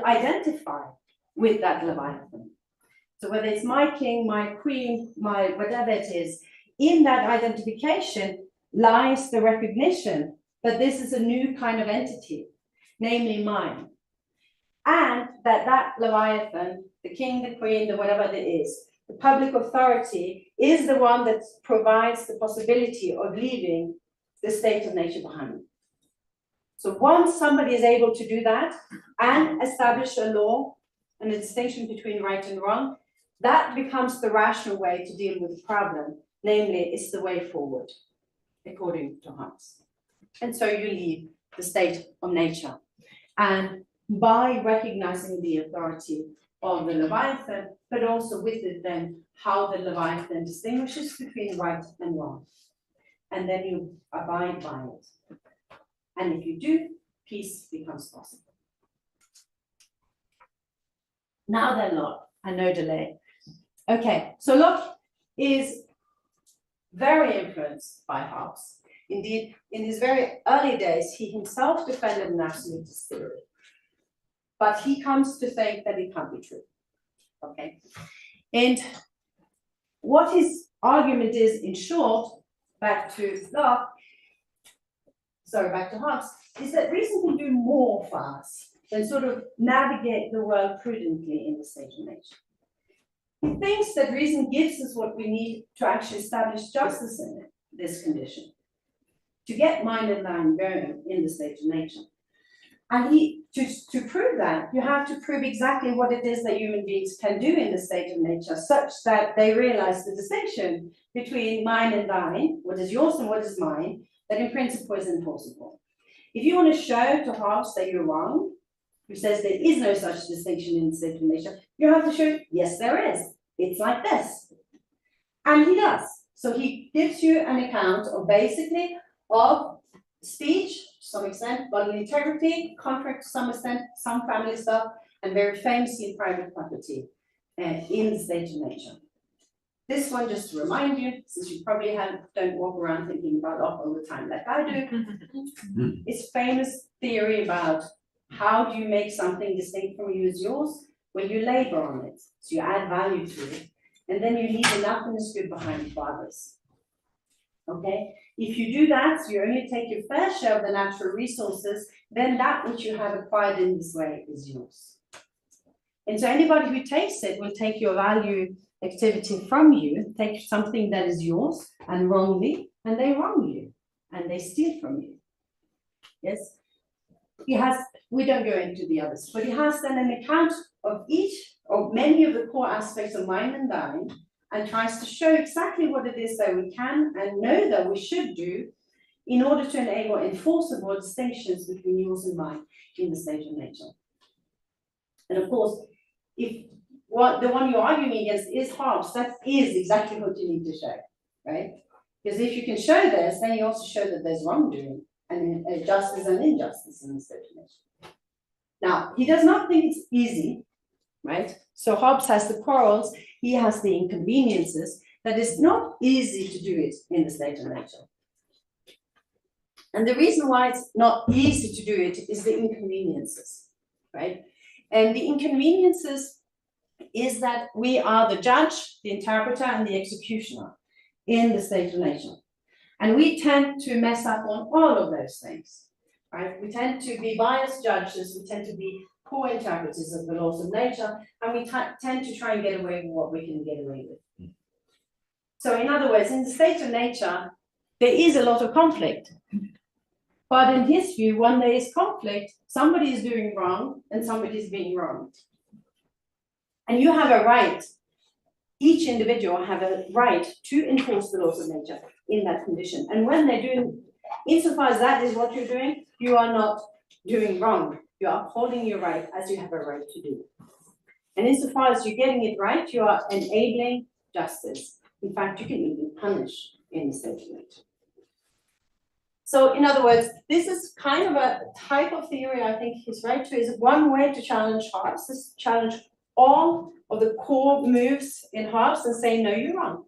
identify with that Leviathan. So whether it's my king, my queen, my whatever it is, in that identification lies the recognition that this is a new kind of entity, namely mine. And that Leviathan, the king, the queen, the whatever it is, the public authority is the one that provides the possibility of leaving the state of nature behind. So once somebody is able to do that and establish a law and a distinction between right and wrong, that becomes the rational way to deal with the problem, namely it's the way forward, according to Hobbes. And so you leave the state of nature. And by recognizing the authority of the Leviathan, but also with it then how the Leviathan distinguishes between right and wrong. And then you abide by it. And if you do, peace becomes possible. Now then, Locke, and no delay. Okay, so Locke is very influenced by Hobbes. Indeed, in his very early days, he himself defended an absolutist theory. But he comes to think that it can't be true. Okay, and what his argument is, in short, back to Hobbes, is that reason can do more for us than sort of navigate the world prudently in the state of nature. He thinks that reason gives us what we need to actually establish justice in this condition, to get mind and line going in the state of nature. And to prove that, you have to prove exactly what it is that human beings can do in the state of nature, such that they realize the distinction between mine and thine, what is yours and what is mine, that in principle is enforceable. If you want to show to Hobbes that you're wrong, who says there is no such distinction in the state of nature, you have to show, yes, there is. It's like this. And he does. So he gives you an account of basically of speech, to some extent, bodily integrity, contract to some extent, some family stuff, and very famously private property in the state of nature. This one, just to remind you, since you probably don't walk around thinking about Locke all the time like I do, it's famous theory about how do you make something distinct from you as yours? Well, you labor on it, so you add value to it, and then you leave enough in the good behind for others. Okay? If you do that, so you only take your fair share of the natural resources, then that which you have acquired in this way is yours. And so anybody who takes it will take your value activity from you, take something that is yours and wrongly, and they wrong you, and they steal from you. Yes? We don't go into the others, but he has then an account of many of the core aspects of mind and thine, and tries to show exactly what it is that we can and know that we should do in order to enable enforceable distinctions between yours and mine in the state of nature. And of course, if the one you're arguing against is Hobbes, that is exactly what you need to show, right? Because if you can show this, then you also show that there's wrongdoing and justice and injustice in the state of nature. Now, he does not think it's easy, right? So Hobbes has the quarrels, he has the inconveniences, that it's not easy to do it in the state of nature. And the reason why it's not easy to do it is the inconveniences, right? And the inconveniences is that we are the judge, the interpreter, and the executioner in the state of nature. And we tend to mess up on all of those things, right? We tend to be biased judges, we tend to be poor interpreters of the laws of nature, and we tend to try and get away with what we can get away with. So in other words, in the state of nature, there is a lot of conflict. But in his view, when there is conflict, somebody is doing wrong and somebody is being wronged. And you have a right, each individual have a right to enforce the laws of nature in that condition. And when they're doing, insofar as that is what you're doing, you are not doing wrong. You are upholding your right as you have a right to do. And insofar as you're getting it right, you are enabling justice. In fact, you can even punish in the state of nature. So in other words, this is kind of a type of theory I think he's right to, is one way to challenge Hobbes, is challenge all of the core moves in Hobbes and say, no, you're wrong.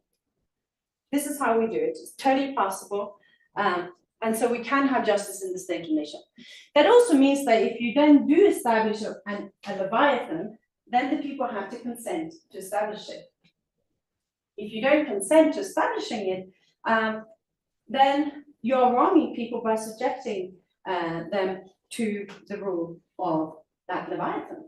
This is how we do it. It's totally possible. And so we can have justice in the state of nature. That also means that if you then do establish a Leviathan, then the people have to consent to establish it. If you don't consent to establishing it, then you're wronging people by subjecting them to the rule of that Leviathan.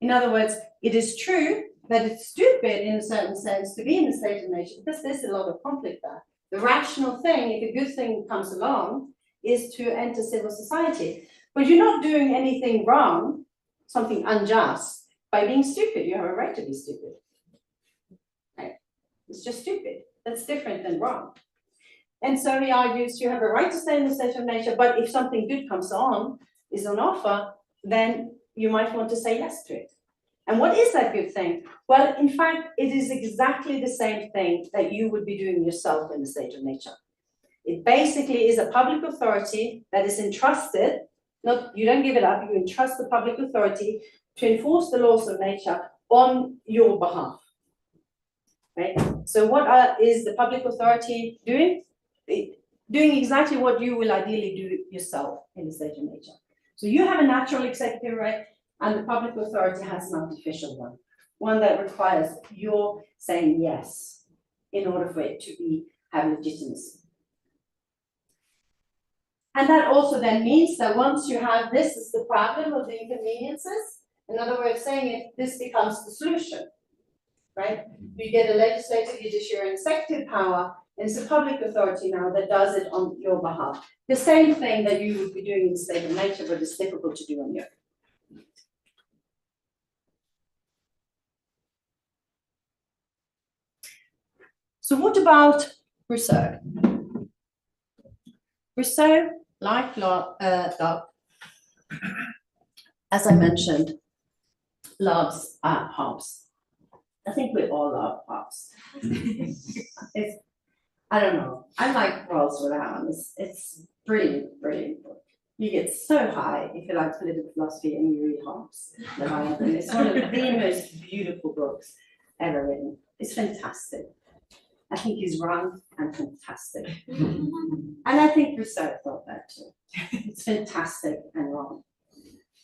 In other words, it is true that it's stupid in a certain sense to be in the state of nature, because there's a lot of conflict there. The rational thing, if a good thing comes along, is to enter civil society. But you're not doing anything wrong, something unjust, by being stupid. You have a right to be stupid. Right? It's just stupid. That's different than wrong. And so he argues you have a right to stay in the state of nature, but if something good comes on, is on offer, then you might want to say yes to it. And what is that good thing? Well, in fact, it is exactly the same thing that you would be doing yourself in the state of nature. It basically is a public authority that is entrusted, you don't give it up, you entrust the public authority to enforce the laws of nature on your behalf. Right? So what is the public authority doing? Doing exactly what you will ideally do yourself in the state of nature. So you have a natural executive right, and the public authority has an artificial one that requires your saying yes in order for it to have legitimacy. And that also then means that once you have this as the problem of the inconveniences, another way of saying it, this becomes the solution, right? You get a legislative, judiciary, and executive power, and it's a public authority now that does it on your behalf. The same thing that you would be doing in the state of nature, but it's difficult to do on your own. So what about Rousseau? Rousseau, like Locke, as I mentioned, loves Hobbes. I think we all love Hobbes. I don't know. I like Rawls with that one. It's brilliant, brilliant book. You get so high if you like political philosophy and you read Hobbes. It's one of the most beautiful books ever written. It's fantastic. I think he's wrong and fantastic. And I think Rousseau thought that too. It's fantastic and wrong.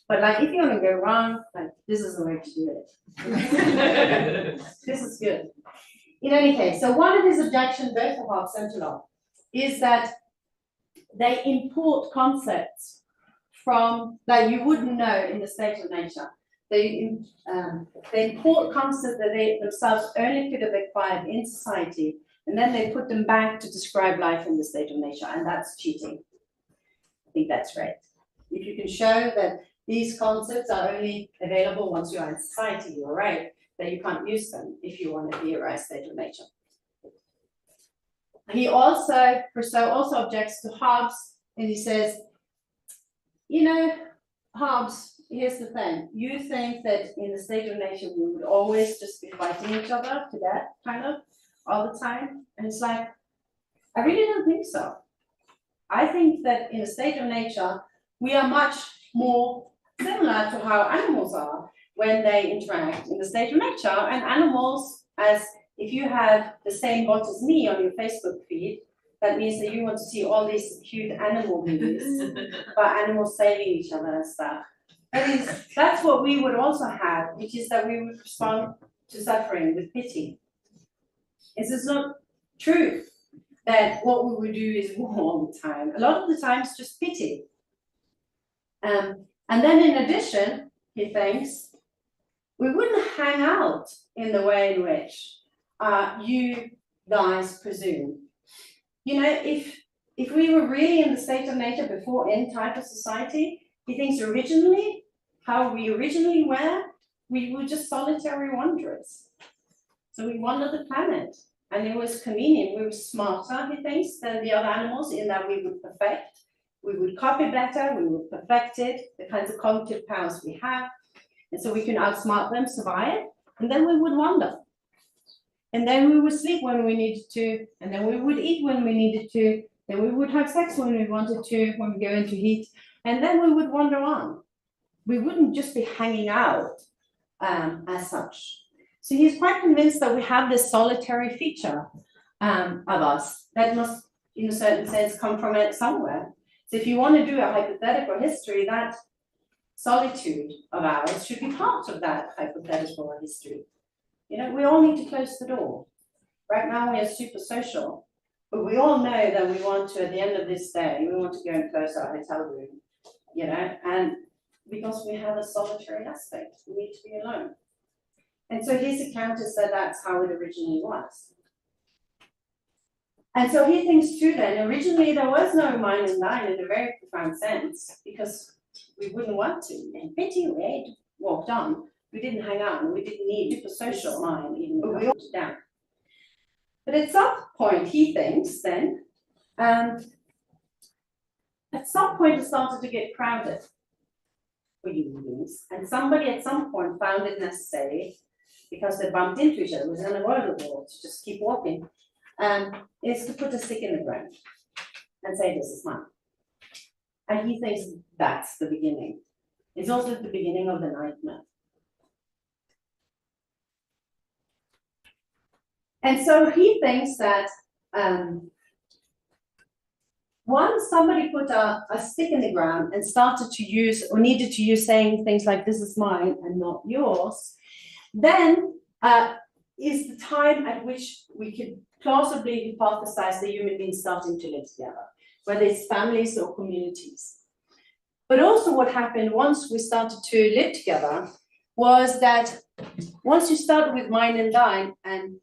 But like, if you want to go wrong, like, this is the way to do it. This is good. In any case, so one of his objections, both to Hobbes and to Locke, is that they import concepts from that you wouldn't know in the state of nature. They import concepts that they themselves only could have acquired in society, and then they put them back to describe life in the state of nature, and that's cheating. I think that's right. If you can show that these concepts are only available once you are in society, you're right, that you can't use them if you want to theorize state of nature. Rousseau also objects to Hobbes, and he says, you know, Hobbes, here's the thing. You think that in the state of nature we would always just be fighting each other to death, kind of, all the time? And it's like, I really don't think so. I think that in a state of nature, we are much more similar to how animals are when they interact in the state of nature. And animals, as if you have the same bot as me on your Facebook feed, that means that you want to see all these cute animal movies about animals saving each other and stuff. That's what we would also have, which is that we would respond to suffering with pity. This is not true that what we would do is war all the time. A lot of the time it's just pity. And then in addition, he thinks, we wouldn't hang out in the way in which you guys presume. You know, if we were really in the state of nature before any type of society, he thinks originally, how we originally were, we were just solitary wanderers. So we wandered the planet, and it was convenient. We were smarter, he thinks, than the other animals in that we would perfect. We would copy better, we would perfect it, the kinds of cognitive powers we have. And so we can outsmart them, survive, and then we would wander. And then we would sleep when we needed to, and then we would eat when we needed to, then we would have sex when we wanted to, when we go into heat, and then we would wander on. We wouldn't just be hanging out as such. So he's quite convinced that we have this solitary feature of us that must in a certain sense, come from it somewhere. So if you want to do a hypothetical history, that solitude of ours should be part of that hypothetical history. You know, we all need to close the door. Right now we are super social, but we all know that we want to, at the end of this day, we want to go and close our hotel room, you know, and because we have a solitary aspect, we need to be alone. And so his account is that that's how it originally was. And so he thinks too then, originally there was no mine and line in a very profound sense, because we wouldn't want to. And pity we had walked on, we didn't hang out, and we didn't need super social mine, even though we all down. But at some point, he thinks then, at some point it started to get crowded for human beings, and somebody at some point found it necessary, because they bumped into each other, it was unavoidable to just keep walking, is to put a stick in the ground and say, this is mine. And he thinks that's the beginning. It's also the beginning of the nightmare. And so he thinks that once somebody put a stick in the ground and started to use, or needed to use, saying things like, this is mine and not yours, then is the time at which we could plausibly hypothesize the human beings starting to live together, whether it's families or communities. But also what happened once we started to live together was that once you started with mine and thine and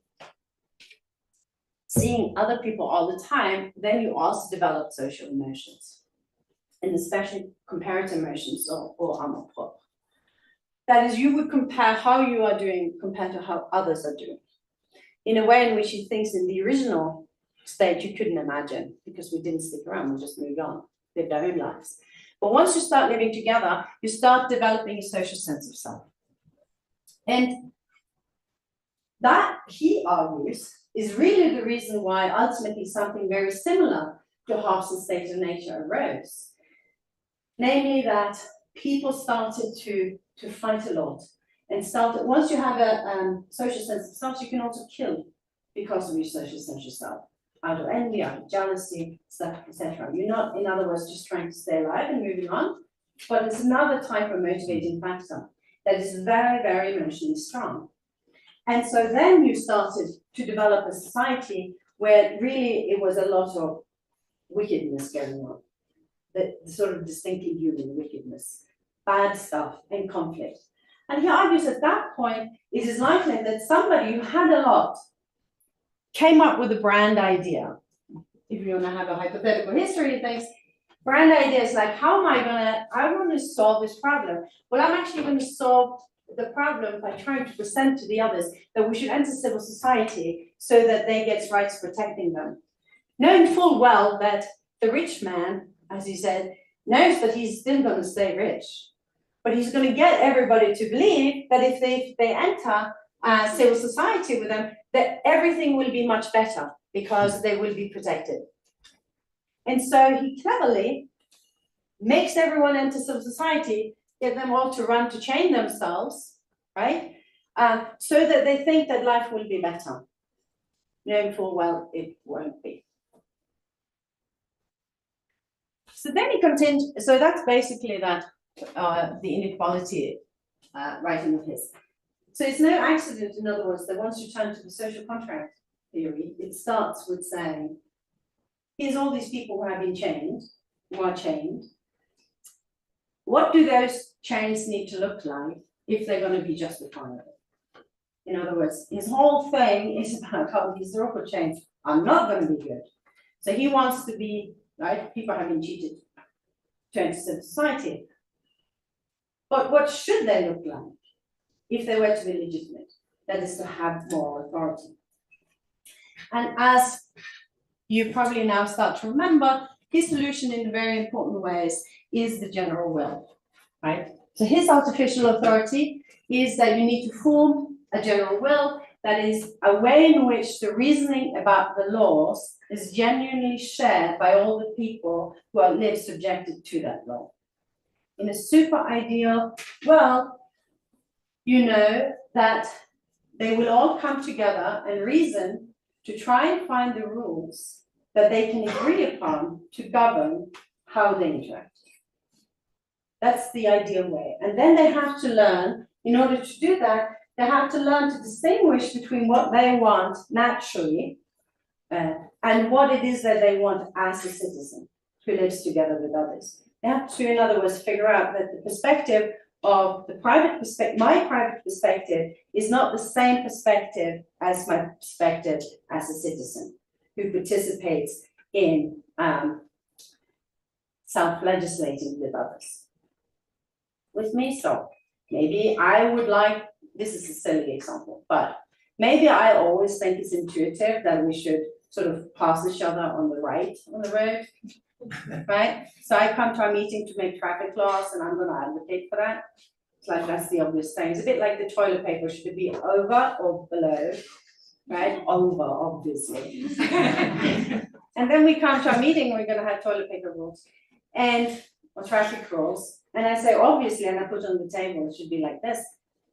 seeing other people all the time, then you also develop social emotions, and especially comparative emotions or amour-propre. That is, you would compare how you are doing compared to how others are doing, in a way in which he thinks in the original state you couldn't imagine, because we didn't stick around, we just moved on, lived our own lives. But once you start living together, you start developing a social sense of self. And that, he argues, is really the reason why ultimately something very similar to Hobbes' state of nature arose. Namely that people started to fight a lot, and started, once you have a social sense of self, you can also kill because of your social sense of self, out of envy, out of jealousy, stuff, etc. You're not, in other words, just trying to stay alive and moving on, but it's another type of motivating factor that is very, very emotionally strong. And so then you started to develop a society where really it was a lot of wickedness going on, the sort of distinctly human wickedness, bad stuff and conflict. And he argues at that point, it is likely that somebody who had a lot came up with a brand idea. If you want to have a hypothetical history of things, brand idea is like, how am I want to solve this problem? Well, I'm actually going to solve the problem by trying to present to the others that we should enter civil society so that they get rights protecting them. Knowing full well that the rich man, as he said, knows that he's still going to stay rich, but he's going to get everybody to believe that if they enter civil society with them, that everything will be much better because they will be protected. And so he cleverly makes everyone enter civil society, get them all to run to chain themselves, right? So that they think that life will be better, knowing full well it won't be. So then he continues, so that's basically that, the inequality writing of his. So it's no accident, in other words, that once you turn to the social contract theory, it starts with saying, here's all these people who have been chained, who are chained. What do those chains need to look like if they're going to be justifiable? In other words, his whole thing is about how these historical chains are not going to be good. So he wants to be, right, people have been cheated to enter society. But what should they look like if they were to be legitimate? That is to have moral authority. And as you probably now start to remember, his solution in very important ways is the general will, right? So his artificial authority is that you need to form a general will that is a way in which the reasoning about the laws is genuinely shared by all the people who are live subjected to that law. In a super ideal world, you know that they will all come together and reason to try and find the rules that they can agree upon to govern how they interact. That's the ideal way. And then they have to learn, in order to do that, they have to learn to distinguish between what they want naturally and what it is that they want as a citizen who lives together with others. They have to, in other words, figure out that the perspective of the private perspective, my private perspective, is not the same perspective as my perspective as a citizen who participates in self-legislating with others. With me, so maybe I would like, this is a silly example, but maybe I always think it's intuitive that we should sort of pass each other on the right on the road, right? So I come to our meeting to make traffic laws and I'm going to advocate for that. It's like, that's the obvious thing. It's a bit like the toilet paper, should it be over or below, right? Over, obviously. And then we come to our meeting, we're going to have toilet paper rules and or traffic rules. And I say, obviously, and I put it on the table, it should be like this.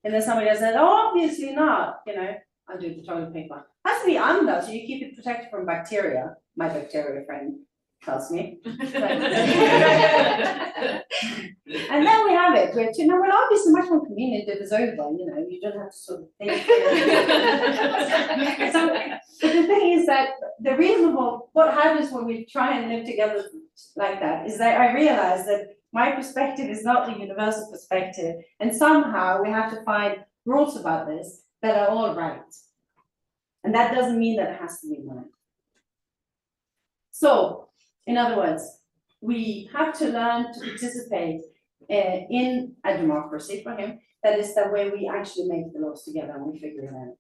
And then somebody else says, oh, obviously not, you know, I'll do the toilet paper. It has to be under, so you keep it protected from bacteria. My bacteria friend tells me. And then we have it. We have to, no, well, obviously much more convenient if it's over, you know, you don't have to sort of think. So, but the thing is that the reasonable, what happens when we try and live together like that is that I realize that my perspective is not the universal perspective, and somehow we have to find rules about this that are all right. And that doesn't mean that it has to be right. So, in other words, we have to learn to participate in a democracy for him. That is the way we actually make the laws together and we figure it out.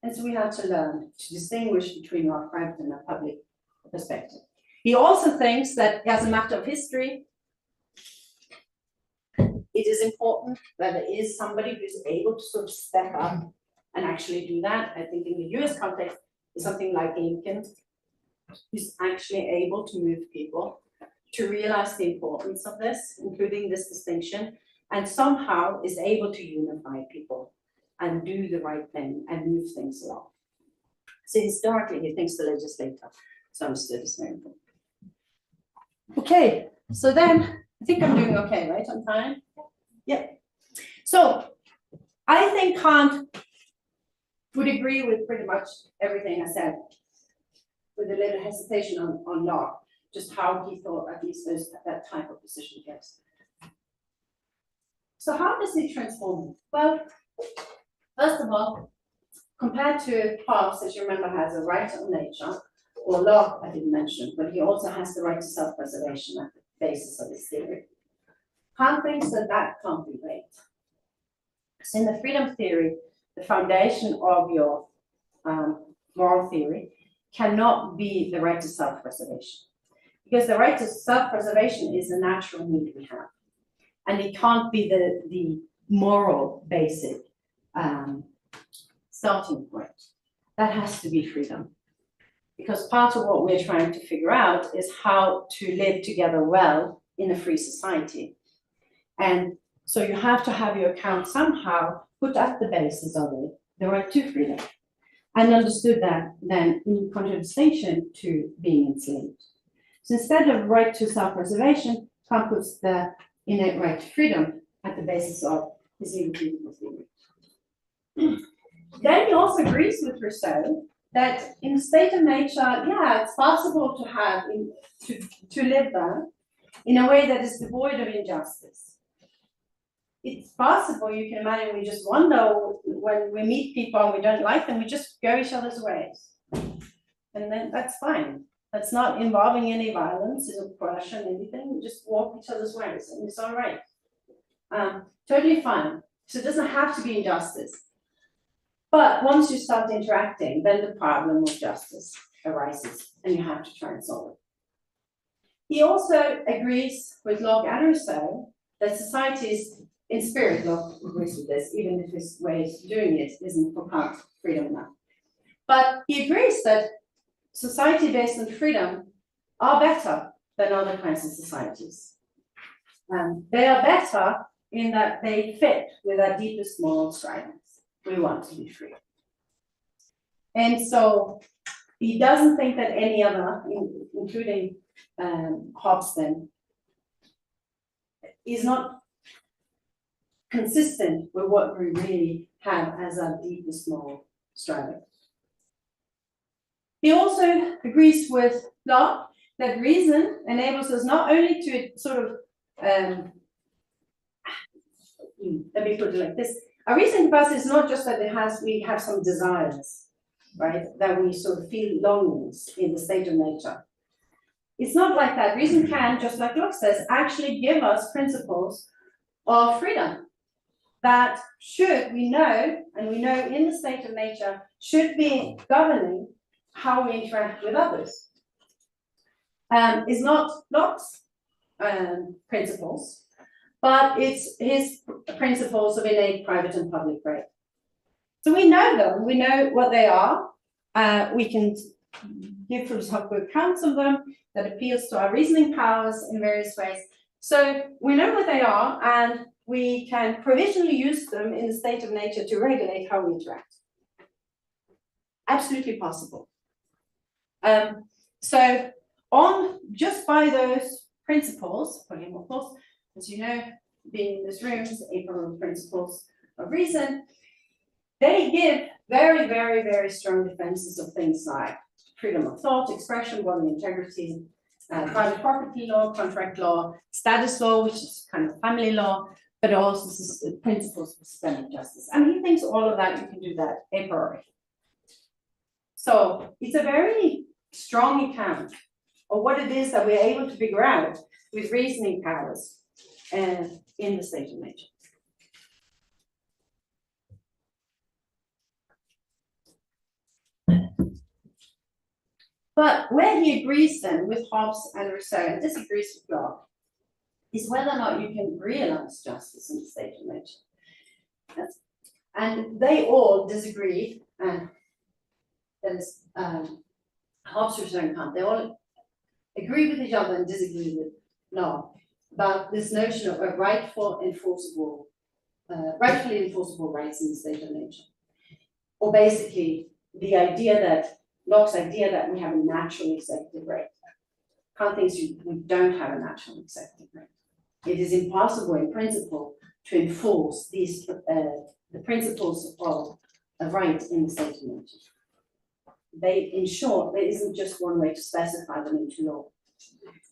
And so we have to learn to distinguish between our private and our public perspective. He also thinks that as a matter of history, it is important that there is somebody who's able to sort of step up and actually do that. I think in the US context, is something like Lincoln, who's actually able to move people to realize the importance of this, including this distinction, and somehow is able to unify people and do the right thing and move things along. So historically, he thinks the legislator is understood as very important. Okay, so then I think I'm doing okay, right, on time? Yeah. So I think Kant would agree with pretty much everything I said, with a little hesitation on Locke, just how he thought at least that type of position gives. So how does he transform it? Well, first of all, compared to Hobbes, as you remember, has a right on nature, or Locke, I didn't mention, but he also has the right to self-preservation at the basis of his theory. Kant thinks that that can't be right. So in the freedom theory, the foundation of your moral theory cannot be the right to self-preservation. Because the right to self-preservation is a natural need we have. And it can't be the moral basic starting point. That has to be freedom. Because part of what we're trying to figure out is how to live together well in a free society. And so you have to have your account somehow put at the basis of it, the right to freedom. And understood that then in contradistinction to being enslaved. So instead of right to self-preservation, Kant puts the innate right to freedom at the basis of his irrefutable theory. Then he also agrees with Rousseau that in the state of nature, yeah, it's possible to have to live there in a way that is devoid of injustice. It's possible, you can imagine, we just wonder when we meet people and we don't like them, we just go each other's ways. And then that's fine. That's not involving any violence, oppression, anything. We just walk each other's ways and it's all right. Totally fine. So it doesn't have to be injustice. But once you start interacting, then the problem of justice arises and you have to try and solve it. He also agrees with Locke and Rousseau that societies, in spirit, Locke agrees with this, even if his way of doing it isn't for Kant freedom enough. But he agrees that society based on freedom are better than other kinds of societies. They are better in that they fit with our deepest moral strivings. We want to be free. And so he doesn't think that any other, including Hobbes then, is not consistent with what we really have as our deepest moral striving. He also agrees with Locke that reason enables us not only to sort of, let me put it like this, our reasoning capacity is not just that we have some desires, right, that we sort of feel longings in the state of nature. It's not like that. Reason can, just like Locke says, actually give us principles of freedom that should, we know, and we know in the state of nature, should be governing how we interact with others. Is not Locke's principles, but it's his principles of innate private and public right. So we know them, we know what they are. We can give philosophical accounts of them that appeals to our reasoning powers in various ways. So we know what they are, and we can provisionally use them in the state of nature to regulate how we interact. Absolutely possible. So on just by those principles, for him, of course, as you know, being in this room, the 8 principles of reason, they give very, very, very strong defenses of things like freedom of thought, expression, bodily integrity, private property law, contract law, status law, which is kind of family law, but also the principles of systemic justice. And he thinks all of that, you can do that a priori. So it's a very strong account of what it is that we're able to figure out with reasoning powers in the state of nature. But where he agrees then with Hobbes and Rousseau and disagrees with Locke is whether or not you can realize justice in the state of nature. And they all disagree, and that is Hobbes, Rousseau, and Kant, they all agree with each other and disagree with Locke about this notion of a rightfully enforceable rights in the state of nature. Or basically, the idea that Locke's idea that we have a natural executive right. Kant thinks we don't have a natural executive right. It is impossible in principle to enforce these the principles of a right in the state of nature. They, in short, there isn't just one way to specify them into law.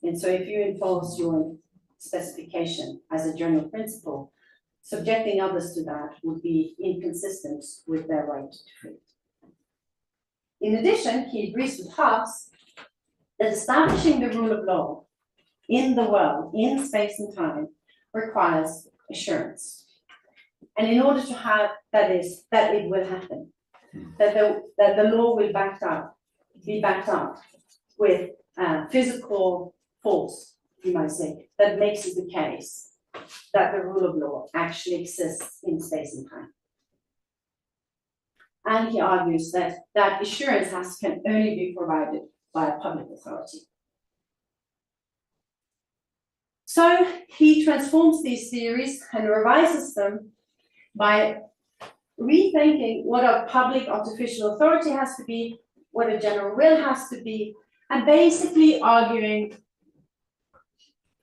And so if you enforce your specification as a general principle, subjecting others to that would be inconsistent with their right to freedom. In addition, he agrees with Hobbes that establishing the rule of law in the world, in space and time, requires assurance. And in order to have, that is, that it will happen, that the law will be backed up with physical force, you might say, that makes it the case that the rule of law actually exists in space and time. And he argues that that assurance can only be provided by a public authority. So he transforms these theories and revises them by rethinking what a public artificial authority has to be, what a general will has to be, and basically arguing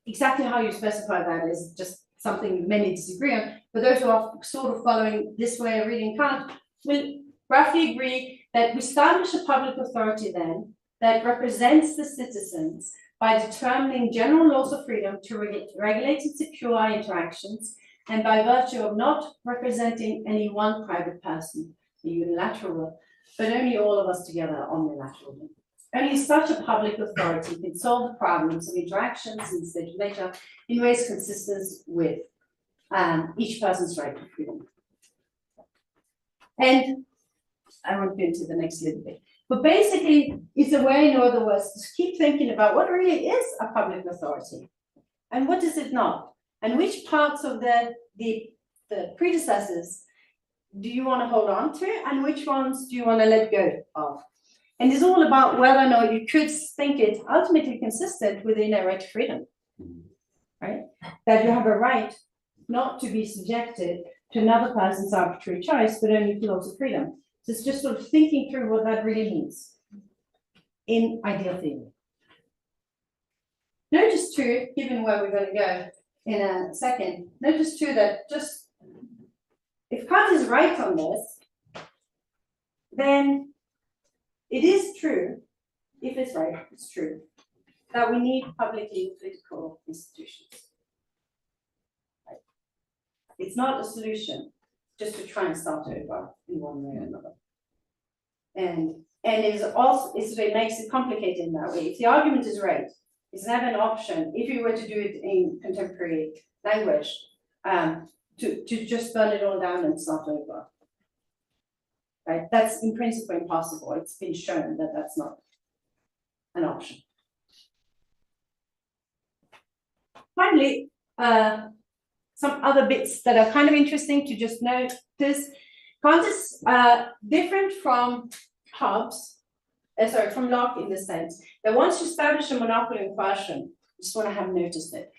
exactly how you specify that is just something many disagree on, but those who are sort of following this way of reading Kant will roughly agree that we establish a public authority then that represents the citizens by determining general laws of freedom to regulate and secure our interactions, and by virtue of not representing any one private person, the unilateral, but only all of us together omnilateral. Only such a public authority can solve the problems of interactions in the state of nature in ways consistent with each person's right to freedom. And I won't go into the next little bit. But basically, it's a way, in other words, to keep thinking about what really is a public authority and what is it not, and which parts of the predecessors do you want to hold on to, and which ones do you want to let go of. And it's all about whether or not you could think it ultimately consistent within a right to freedom, right? That you have a right not to be subjected to another person's arbitrary choice, but only to laws of freedom. So it's just sort of thinking through what that really means. in ideal theory. Notice too, given where we're going to go in a second, notice too that just if Kant is right on this, then it is true, if it's right, it's true, that we need publicly political institutions. Right? It's not a solution just to try and start over in one way or another. And it is also, it makes it complicated in that way. If the argument is right, it's never an option, if you were to do it in contemporary language, to just burn it all down and start over. Right? That's in principle impossible. It's been shown that that's not an option. Finally, some other bits that are kind of interesting to just notice. Kant is different from Hobbes, from Locke in the sense that once you establish a monopoly in fashion, just want to have noticed it.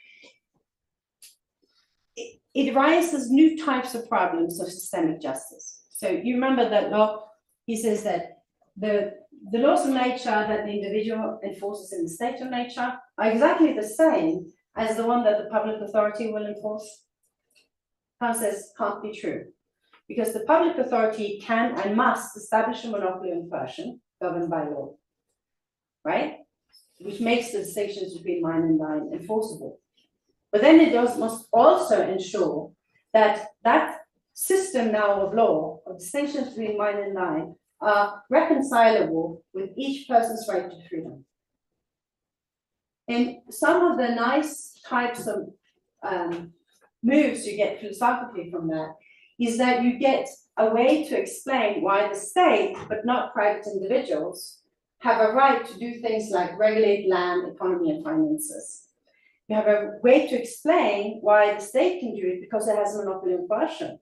It raises new types of problems of systemic justice. So you remember that Locke, he says that the laws of nature that the individual enforces in the state of nature are exactly the same as the one that the public authority will enforce. Kant says can't be true, because the public authority can and must establish a monopoly on fashion governed by law, right? Which makes the distinctions between mine and thine enforceable. But then it must also ensure that that system now of law, of distinctions between mine and thine, are reconcilable with each person's right to freedom. And some of the nice types of moves you get philosophically from that is that you get a way to explain why the state, but not private individuals, have a right to do things like regulate land, economy, and finances. You have a way to explain why the state can do it because it has a monopoly on fashion.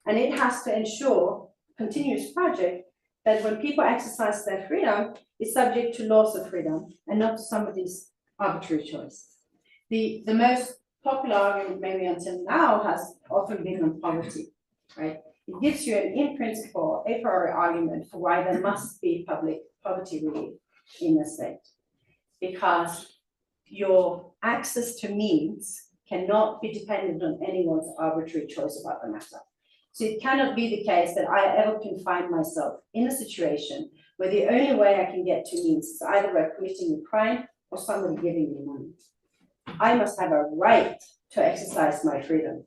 And it has to ensure, continuous project, that when people exercise their freedom, it's subject to laws of freedom and not to somebody's arbitrary choice. The most popular argument, maybe until now, has often been on poverty, right? It gives you an in principle, a priori argument for why there must be public poverty relief in the state. Because your access to means cannot be dependent on anyone's arbitrary choice about the matter. So it cannot be the case that I ever can find myself in a situation where the only way I can get to means is either by committing a crime or somebody giving me money. I must have a right to exercise my freedom,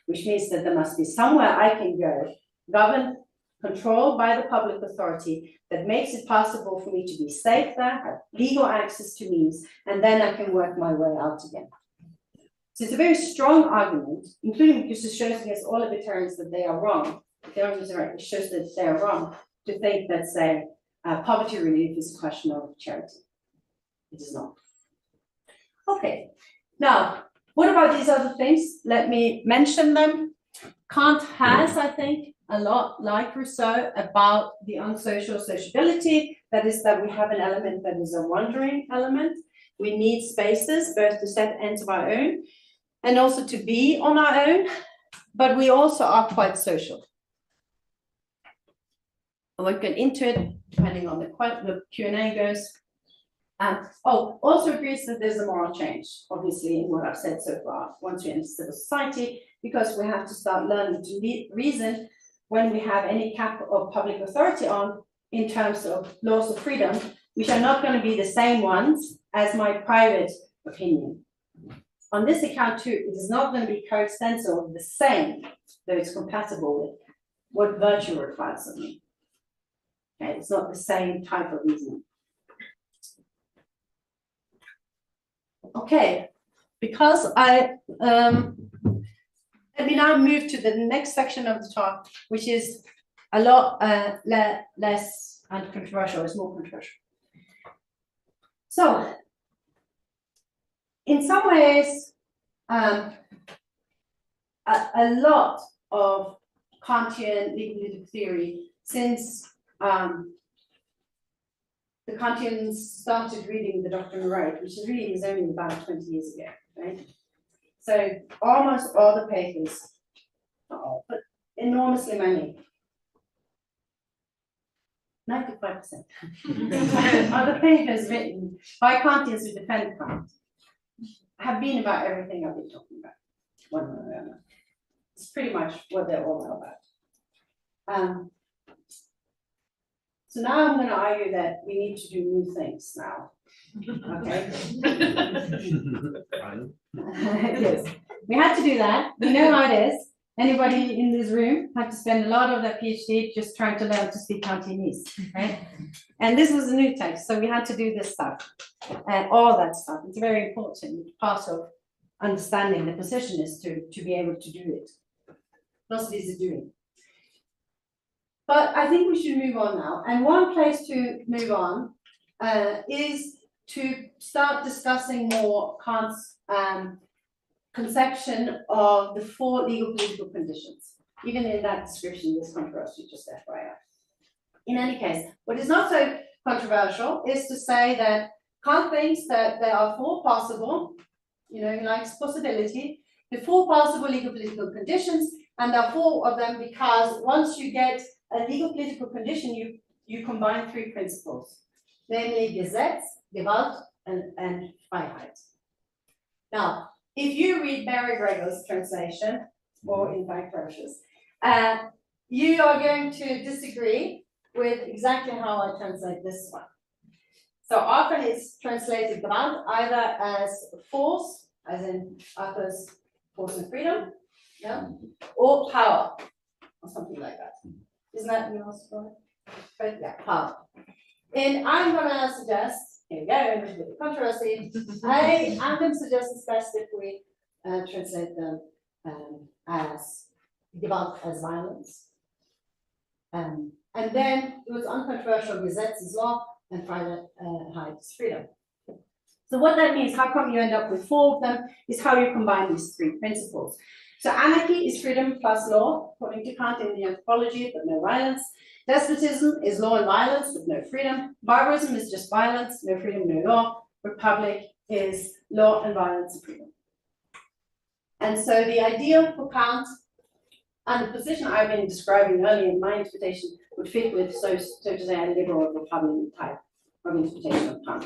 which means that there must be somewhere I can go, governed, controlled by the public authority, that makes it possible for me to be safe there, have legal access to means, and then I can work my way out again. So it's a very strong argument, including because it shows against all libertarians that they are wrong. It shows that they are wrong to think that, say, poverty relief is a question of charity. It is not. Okay, now, what about these other things? Let me mention them. Kant has, I think, a lot like Rousseau about the unsocial sociability. That is, that we have an element that is a wandering element. We need spaces, both to set ends of our own and also to be on our own, but we also are quite social. I won't get into it, depending on the Q&A goes. Also agrees that there's a moral change, obviously, in what I've said so far, once we enter civil society, because we have to start learning to reason when we have any cap of public authority on, in terms of laws of freedom, which are not going to be the same ones as my private opinion. On this account too, it is not going to be coextensive the same, though it's compatible with what virtue requires of me. Okay, it's not the same type of reasoning. Okay, because let me now move to the next section of the talk, which is a lot less uncontroversial, it's more controversial. So, in some ways, a lot of Kantian legal political theory, since the Kantians started reading the Doctrine of Right, which is really only about 20 years ago, right? So almost all the papers, not all, but enormously many, 95% of the papers written by Kantians who defend Kant have been about everything I've been talking about, one way or another. It's pretty much what they're all about. So now I'm going to argue that we need to do new things now. Okay. Yes, we had to do that. We know how it is. Anybody in this room had to spend a lot of their PhD just trying to learn to speak Kantianese, right? And this was a new text, so we had to do this stuff and all that stuff. It's very important part of understanding the position is to be able to do it. Philosophies are doing. But I think we should move on now. And one place to move on is to start discussing more Kant's conception of the 4 legal political conditions. Even in that description, there's controversy, just FYI. In any case, what is not so controversial is to say that Kant thinks that there are 4 possible, he likes possibility, the 4 possible legal political conditions, and there are 4 of them because once you get a legal political condition, you combine 3 principles, namely Gesetz, Gewalt, and Freiheit. Now, if you read Mary Grego's translation, or in fact Roche's, you are going to disagree with exactly how I translate this one. So often it's translated Gewalt either as force, as in Arthur's force and freedom, yeah, or power, or something like that. Isn't that yours? But yeah, power. And I'm going to suggest, here we go, with the controversy, I'm going to suggest it's best if we translate them as Gewalt as violence. And then it was uncontroversial, Gesetz is law, and Freiheit is freedom. So what that means, how come you end up with 4 of them, is how you combine these 3 principles. So anarchy is freedom plus law, according to Kant in the Anthropology, but no violence. Despotism is law and violence with no freedom. Barbarism is just violence, no freedom, no law. Republic is law and violence and freedom. And so the ideal for Kant, and the position I've been describing earlier in my interpretation, would fit with, so to say, a liberal Republican type of interpretation of Kant.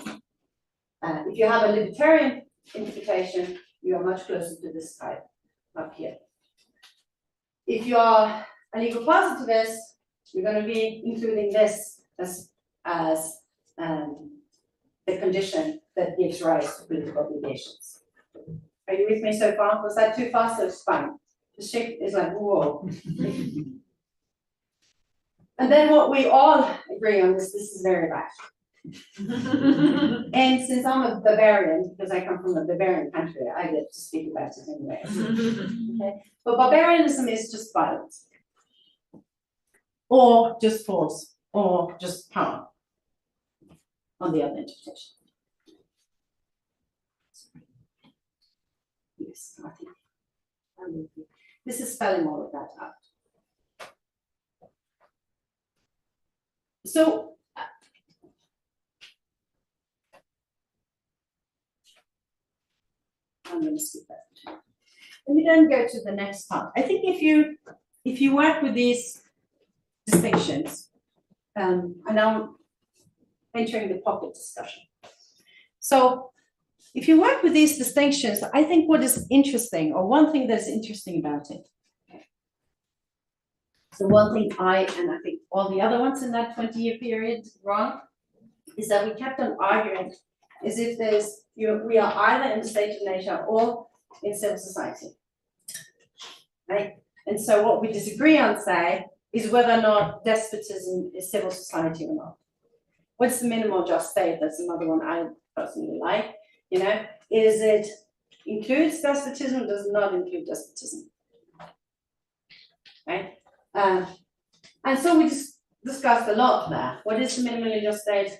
If you have a libertarian interpretation, you are much closer to this type up here. If you are a legal positivist, you're going to be including this as the condition that gives rise to political obligations. Are you with me so far? Was that too fast? It's fine. The shift is like, whoa. And then what we all agree on is this is very bad. And since I'm a Bavarian, because I come from a Bavarian country, I get to speak about it anyway. Okay? But barbarianism is just violence, or just force, or just power, on the other interpretation. Yes, I think this is spelling all of that out. So, I'm going to skip that. Let me then go to the next part. I think if you work with these distinctions, and now entering the pocket discussion. So if you work with these distinctions, I think what is interesting, or one thing that's interesting about it, so one thing and I think all the other ones in that 20-year period wrong, is that we kept on arguing as if we are either in the state of nature or in civil society, right? And so what we disagree on, say, is whether or not despotism is civil society or not. What's the minimal just state? That's another one I personally like. Is it includes despotism, does not include despotism, right? And so we just discussed a lot there. What is the minimally just state?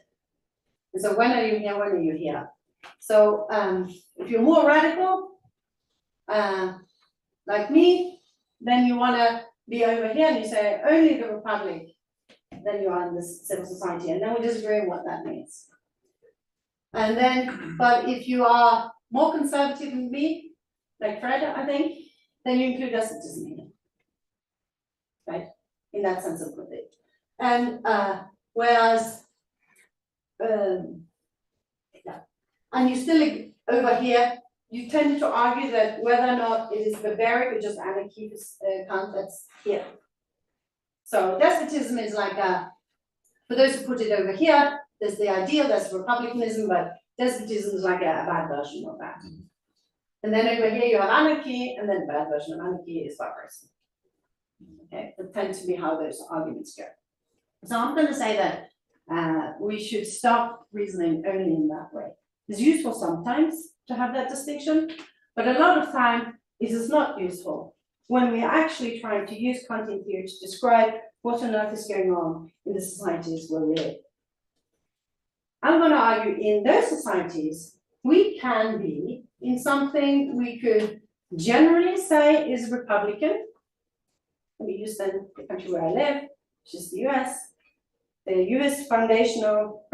And so when are you here? When are you here? So if you're more radical, like me, then you want to be over here and you say only the Republic, then you are in this civil society, and then we disagree on what that means. And then, but if you are more conservative than me, like Fred, I think, then you include despotism in it, right? In that sense of it. And Whereas, and you still over here, you tend to argue that whether or not it is barbaric or just anarchy, Kant, that's here. So despotism is like for those who put it over here, there's the ideal, that's republicanism, but despotism is like a bad version of that. And then over here you have anarchy, and then a bad version of anarchy is barbarism. Okay, that tends to be how those arguments go. So I'm going to say that we should stop reasoning only in that way. It's useful sometimes to have that distinction, but a lot of time it is not useful when we are actually trying to use Kantian theory to describe what on earth is going on in the societies where we live. I'm going to argue in those societies, we can be in something we could generally say is Republican. Let me use then the country where I live, which is the US. The US foundational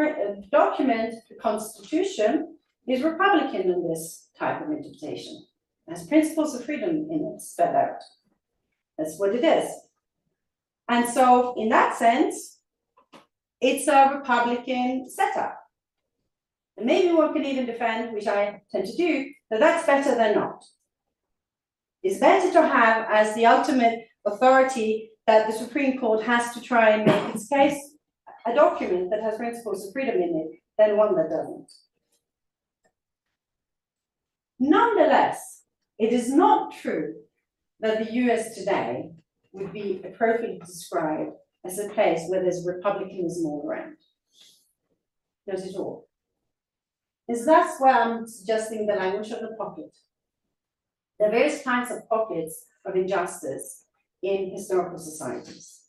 document, the Constitution, is Republican in this type of interpretation. It has principles of freedom in it spelled out. That's what it is. And so, in that sense, it's a Republican setup. And maybe one can even defend, which I tend to do, that that's better than not. It's better to have as the ultimate authority that the Supreme Court has to try and make its case a document that has principles of freedom in it than one that doesn't. Nonetheless, it is not true that the US today would be appropriately described as a place where there's republicanism all around. Not at all. That's where I'm suggesting the language of the pocket. There are various kinds of pockets of injustice in historical societies.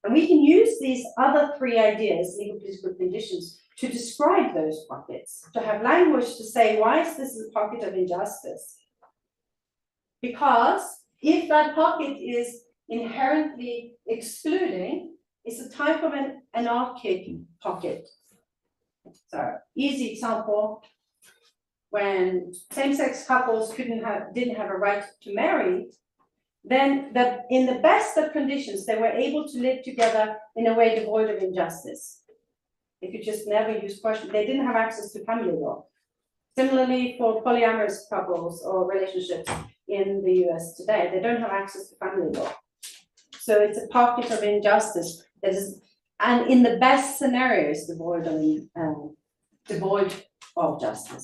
And we can use these other three ideas, legal political conditions, to describe those pockets, to have language to say, why is this a pocket of injustice? Because if that pocket is inherently excluding, it's a type of an anarchic pocket. So, easy example, when same-sex couples didn't have a right to marry, then in the best of conditions, they were able to live together in a way devoid of injustice. They could just never use question. They didn't have access to family law. Similarly, for polyamorous couples or relationships in the US today, they don't have access to family law. So it's a pocket of injustice that is, and in the best scenarios, devoid of justice.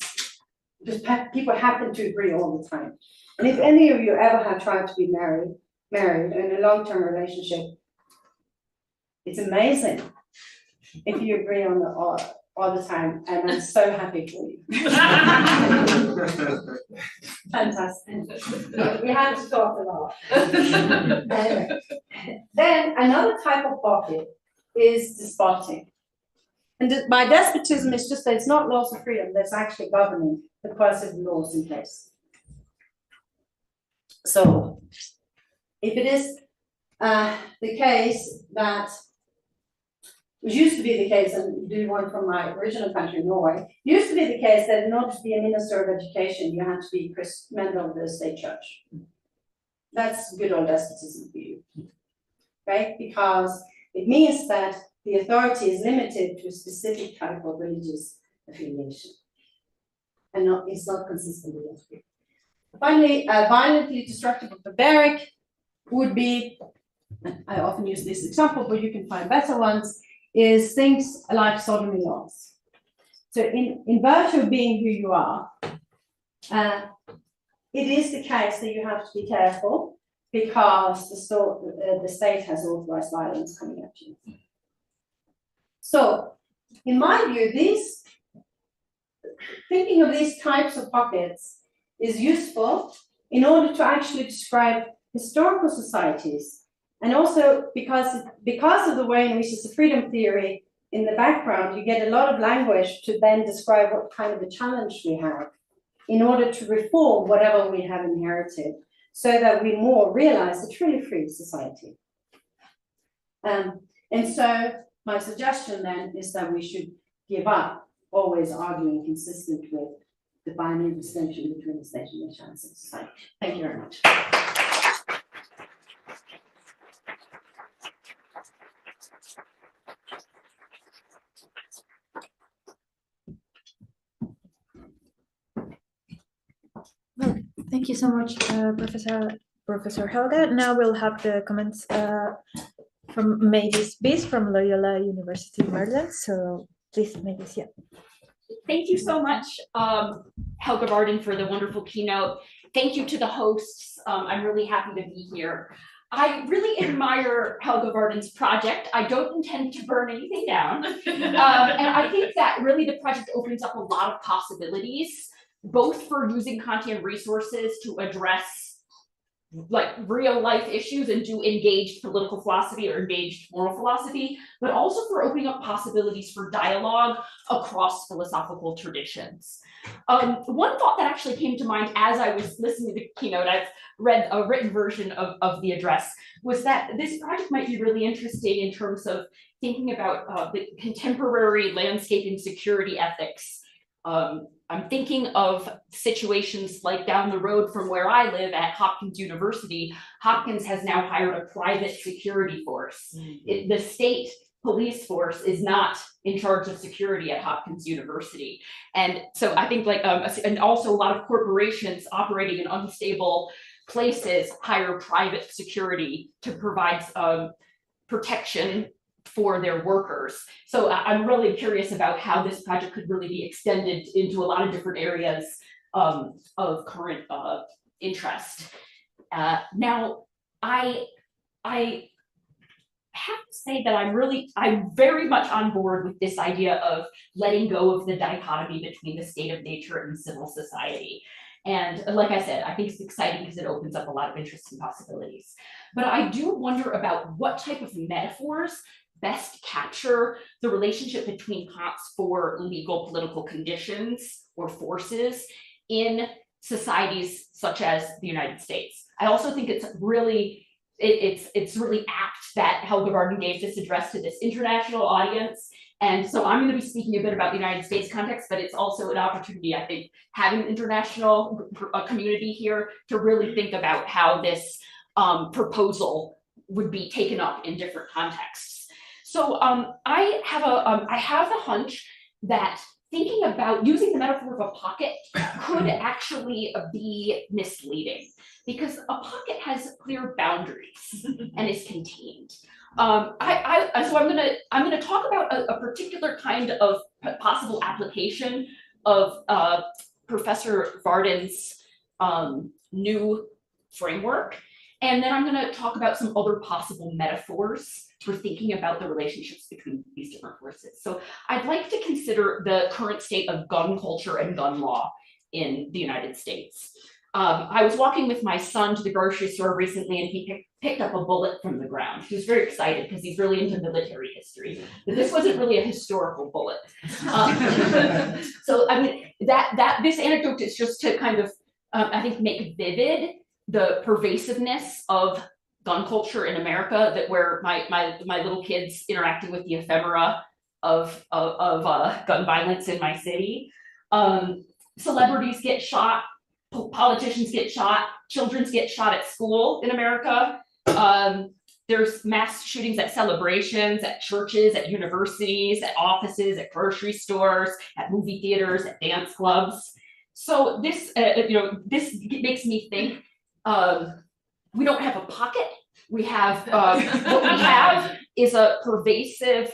Because people happen to agree all the time. And if any of you ever have tried to be married in a long-term relationship, it's amazing if you agree on all the time, and I'm so happy for you. Fantastic. We have to talk a lot. Anyway. Then another type of pocket is despotic. And by despotism, it's just that it's not laws of freedom that's actually governing the coercive laws in place. So, if it is the case that, which used to be the case, and do one from my original country, Norway, used to be the case that in order to be a minister of education, you had to be a member of the state church. That's good old despotism for you, right? Because it means that the authority is limited to a specific type of religious affiliation, and it's not consistent with that. Finally, violently destructive or barbaric would be, I often use this example, but you can find better ones, is things like sodomy laws. So in virtue of being who you are, it is the case that you have to be careful because the state has authorized violence coming at you. So, in my view, thinking of these types of pockets is useful in order to actually describe historical societies, and also because of the way in which it's a freedom theory in the background, you get a lot of language to then describe what kind of a challenge we have in order to reform whatever we have inherited, so that we more realize a truly free society. And so my suggestion then is that we should give up always arguing consistent with the binary distinction between the state and the chance of society. Thank you very much. Thank you so much, Professor Helga. Now we'll have the comments from Mavis Biss from Loyola University, Maryland. So please, Mavis, yeah. Thank you so much, Helga Varden, for the wonderful keynote. Thank you to the hosts. I'm really happy to be here. I really admire Helga Varden's project. I don't intend to burn anything down. And I think that really the project opens up a lot of possibilities, both for using Kantian resources to address like real life issues and do engaged political philosophy or engaged moral philosophy, but also for opening up possibilities for dialogue across philosophical traditions. One thought that actually came to mind as I was listening to the keynote, I've read a written version of the address, was that this project might be really interesting in terms of thinking about the contemporary landscape in security ethics. I'm thinking of situations like down the road from where I live at Hopkins University. Hopkins has now hired a private security force. The state police force is not in charge of security at Hopkins University. And so I think like, and also a lot of corporations operating in unstable places hire private security to provide protection for their workers. So I'm really curious about how this project could really be extended into a lot of different areas of current interest. Now, I have to say that I'm very much on board with this idea of letting go of the dichotomy between the state of nature and civil society. And like I said, I think it's exciting because it opens up a lot of interesting possibilities. But I do wonder about what type of metaphors best capture the relationship between Kant's four legal political conditions or forces in societies such as the United States. I also think it's really apt that Helga Varden gave this address to this international audience. And so I'm going to be speaking a bit about the United States context, but it's also an opportunity, I think, having an international community here to really think about how this proposal would be taken up in different contexts. So I have the hunch that thinking about using the metaphor of a pocket could actually be misleading, because a pocket has clear boundaries and is contained. So I'm gonna talk about a particular kind of possible application of Professor Varden's new framework, and then I'm gonna talk about some other possible metaphors for thinking about the relationships between these different forces. So I'd like to consider the current state of gun culture and gun law in the United States. I was walking with my son to the grocery store recently, and he picked up a bullet from the ground. He was very excited because he's really into military history, but this wasn't really a historical bullet. So I mean, this anecdote is just to kind of, I think, make vivid the pervasiveness of gun culture in America, that where my little kids interacting with the ephemera of gun violence in my city. Celebrities get shot, politicians get shot, children get shot at school in America. There's mass shootings at celebrations, at churches, at universities, at offices, at grocery stores, at movie theaters, at dance clubs. So this, this makes me think, we don't have a pocket. We have, what we have is a pervasive,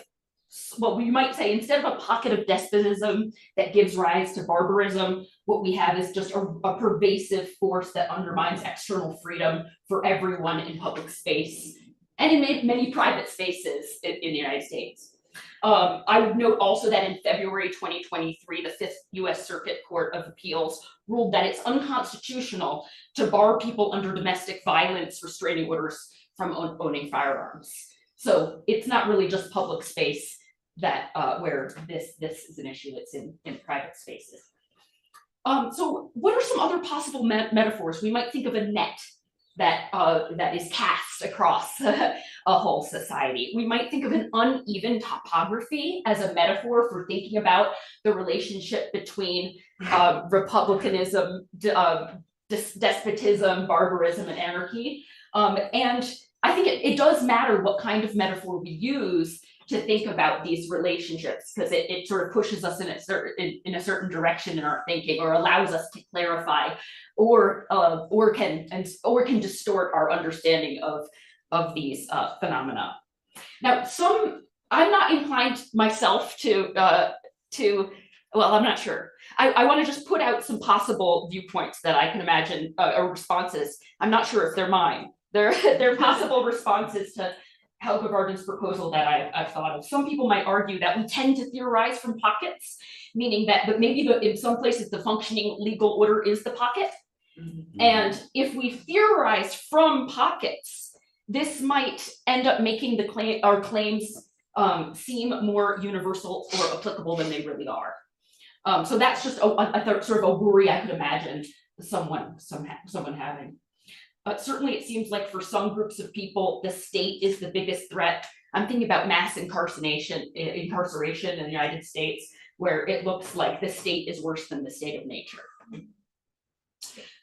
what we might say, instead of a pocket of despotism that gives rise to barbarism, what we have is just a pervasive force that undermines external freedom for everyone in public space and in many private spaces in the United States. I would note also that in February 2023, the Fifth U.S. Circuit Court of Appeals ruled that it's unconstitutional to bar people under domestic violence restraining orders from owning firearms. So it's not really just public space that where this is an issue. It's in private spaces. So what are some other possible metaphors? We might think of a net that is cast across a whole society. We might think of an uneven topography as a metaphor for thinking about the relationship between republicanism, despotism, barbarism, and anarchy. And I think it does matter what kind of metaphor we use to think about these relationships, because it sort of pushes us in a certain direction in our thinking, or allows us to clarify, or can distort our understanding of these phenomena. Now, I'm not inclined myself to, well, I'm not sure. I want to just put out some possible viewpoints that I can imagine, or responses. I'm not sure if they're mine. They're possible responses to Helga Varden's proposal that I've thought of. Some people might argue that we tend to theorize from pockets, meaning that, but maybe in some places the functioning legal order is the pocket. And if we theorize from pockets, this might end up making our claims seem more universal or applicable than they really are. So that's just a sort of a worry I could imagine someone having. Certainly, it seems like for some groups of people, the state is the biggest threat. I'm thinking about mass incarceration in the United States, where it looks like the state is worse than the state of nature.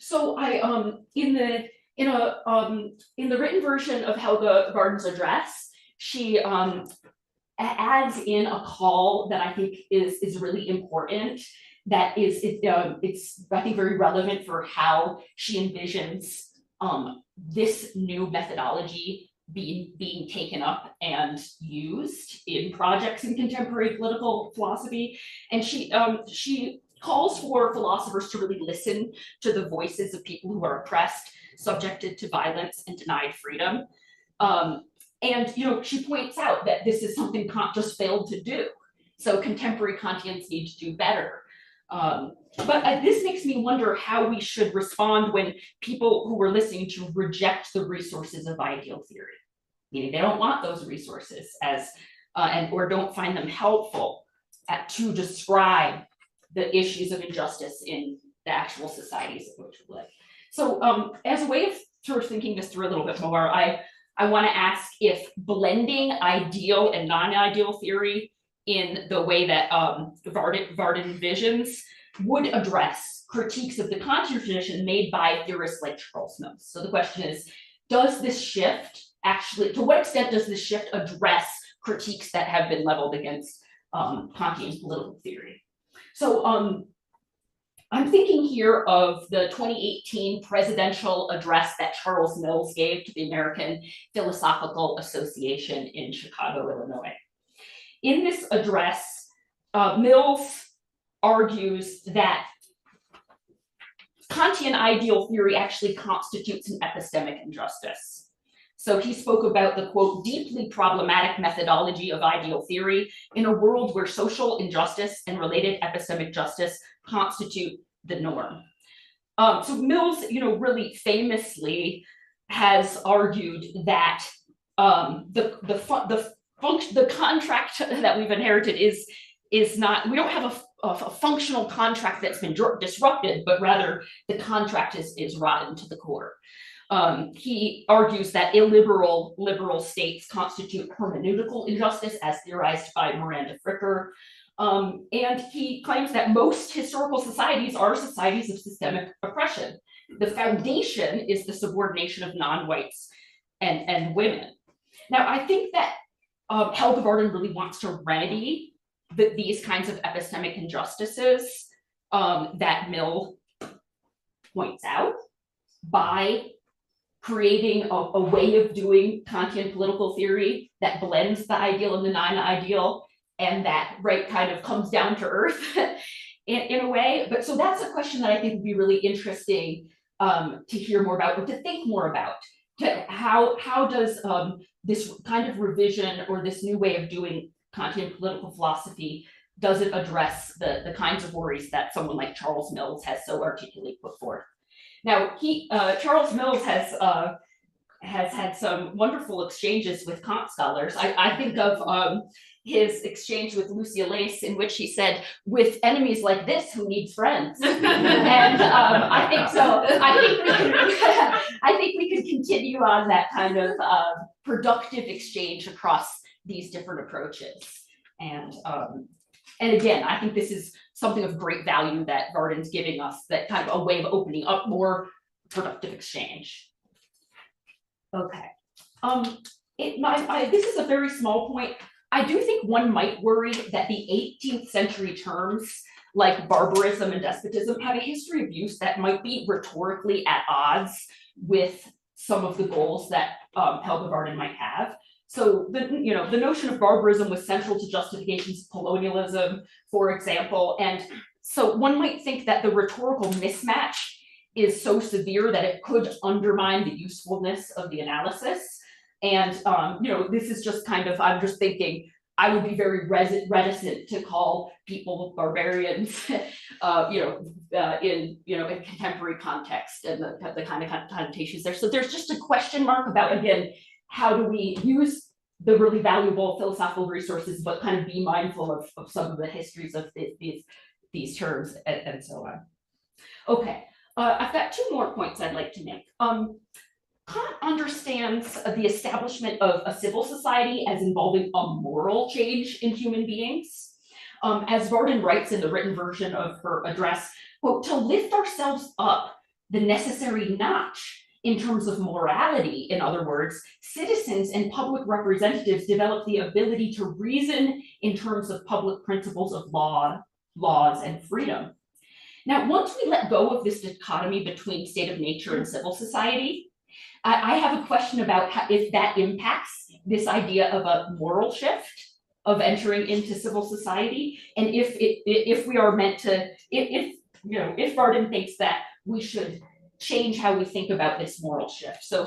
So in the written version of Helga Varden's address, she adds in a call that I think is really important. That is, it's I think very relevant for how she envisions this new methodology being taken up and used in projects in contemporary political philosophy. And she calls for philosophers to really listen to the voices of people who are oppressed, subjected to violence, and denied freedom. And she points out that this is something Kant just failed to do. So contemporary Kantians need to do better. But this makes me wonder how we should respond when people who are listening to reject the resources of ideal theory, meaning they don't want those resources or don't find them helpful to describe the issues of injustice in the actual societies in which we live. So as a way of sort of thinking this through a little bit more, I want to ask if blending ideal and non-ideal theory in the way that Varden envisions would address critiques of the Kantian tradition made by theorists like Charles Mills. So the question is, does this shift actually, to what extent does this shift address critiques that have been leveled against Kantian political theory? So I'm thinking here of the 2018 presidential address that Charles Mills gave to the American Philosophical Association in Chicago, Illinois. In this address, Mills argues that Kantian ideal theory actually constitutes an epistemic injustice. So he spoke about the, quote, deeply problematic methodology of ideal theory in a world where social injustice and related epistemic justice constitute the norm. So Mills, really famously has argued that the contract that we've inherited is not, we don't have a functional contract that's been disrupted, but rather the contract is rotten to the core. He argues that illiberal liberal states constitute hermeneutical injustice as theorized by Miranda Fricker. And he claims that most historical societies are societies of systemic oppression. The foundation is the subordination of non-whites and women. Now, I think that Helga Varden really wants to remedy these kinds of epistemic injustices that Mill points out by creating a way of doing Kantian political theory that blends the ideal and the non-ideal, and that kind of comes down to earth in a way. But so that's a question that I think would be really interesting to hear more about, or to think more about. How does this kind of revision or this new way of doing Kantian political philosophy, does it address the kinds of worries that someone like Charles Mills has so articulately put forth? Now, Charles Mills has had some wonderful exchanges with Kant scholars. I think of his exchange with Lucia Lace, in which he said, "With enemies like this, who needs friends?" And I think so. I think we could continue on that kind of productive exchange across these different approaches. And again, I think this is something of great value that Varden's giving us, that kind of a way of opening up more productive exchange. Okay. This is a very small point, I do think one might worry that the 18th century terms like barbarism and despotism have a history of use that might be rhetorically at odds with some of the goals that Helga Varden might have. So the notion of barbarism was central to justifications of colonialism, for example, and so one might think that the rhetorical mismatch is so severe that it could undermine the usefulness of the analysis. And this is just kind of, I'm just thinking, I would be very reticent to call people barbarians, in contemporary context and the kind of connotations there. So there's just a question mark about, again, how do we use the really valuable philosophical resources, but kind of be mindful of some of the histories of these terms and so on. Okay, I've got two more points I'd like to make. Kant understands the establishment of a civil society as involving a moral change in human beings. As Varden writes in the written version of her address, quote, to lift ourselves up the necessary notch in terms of morality, in other words, citizens and public representatives develop the ability to reason in terms of public principles of laws, and freedom. Now, once we let go of this dichotomy between state of nature and civil society, I have a question about if that impacts this idea of a moral shift of entering into civil society, and if we are meant to, if Varden thinks that we should change how we think about this moral shift. So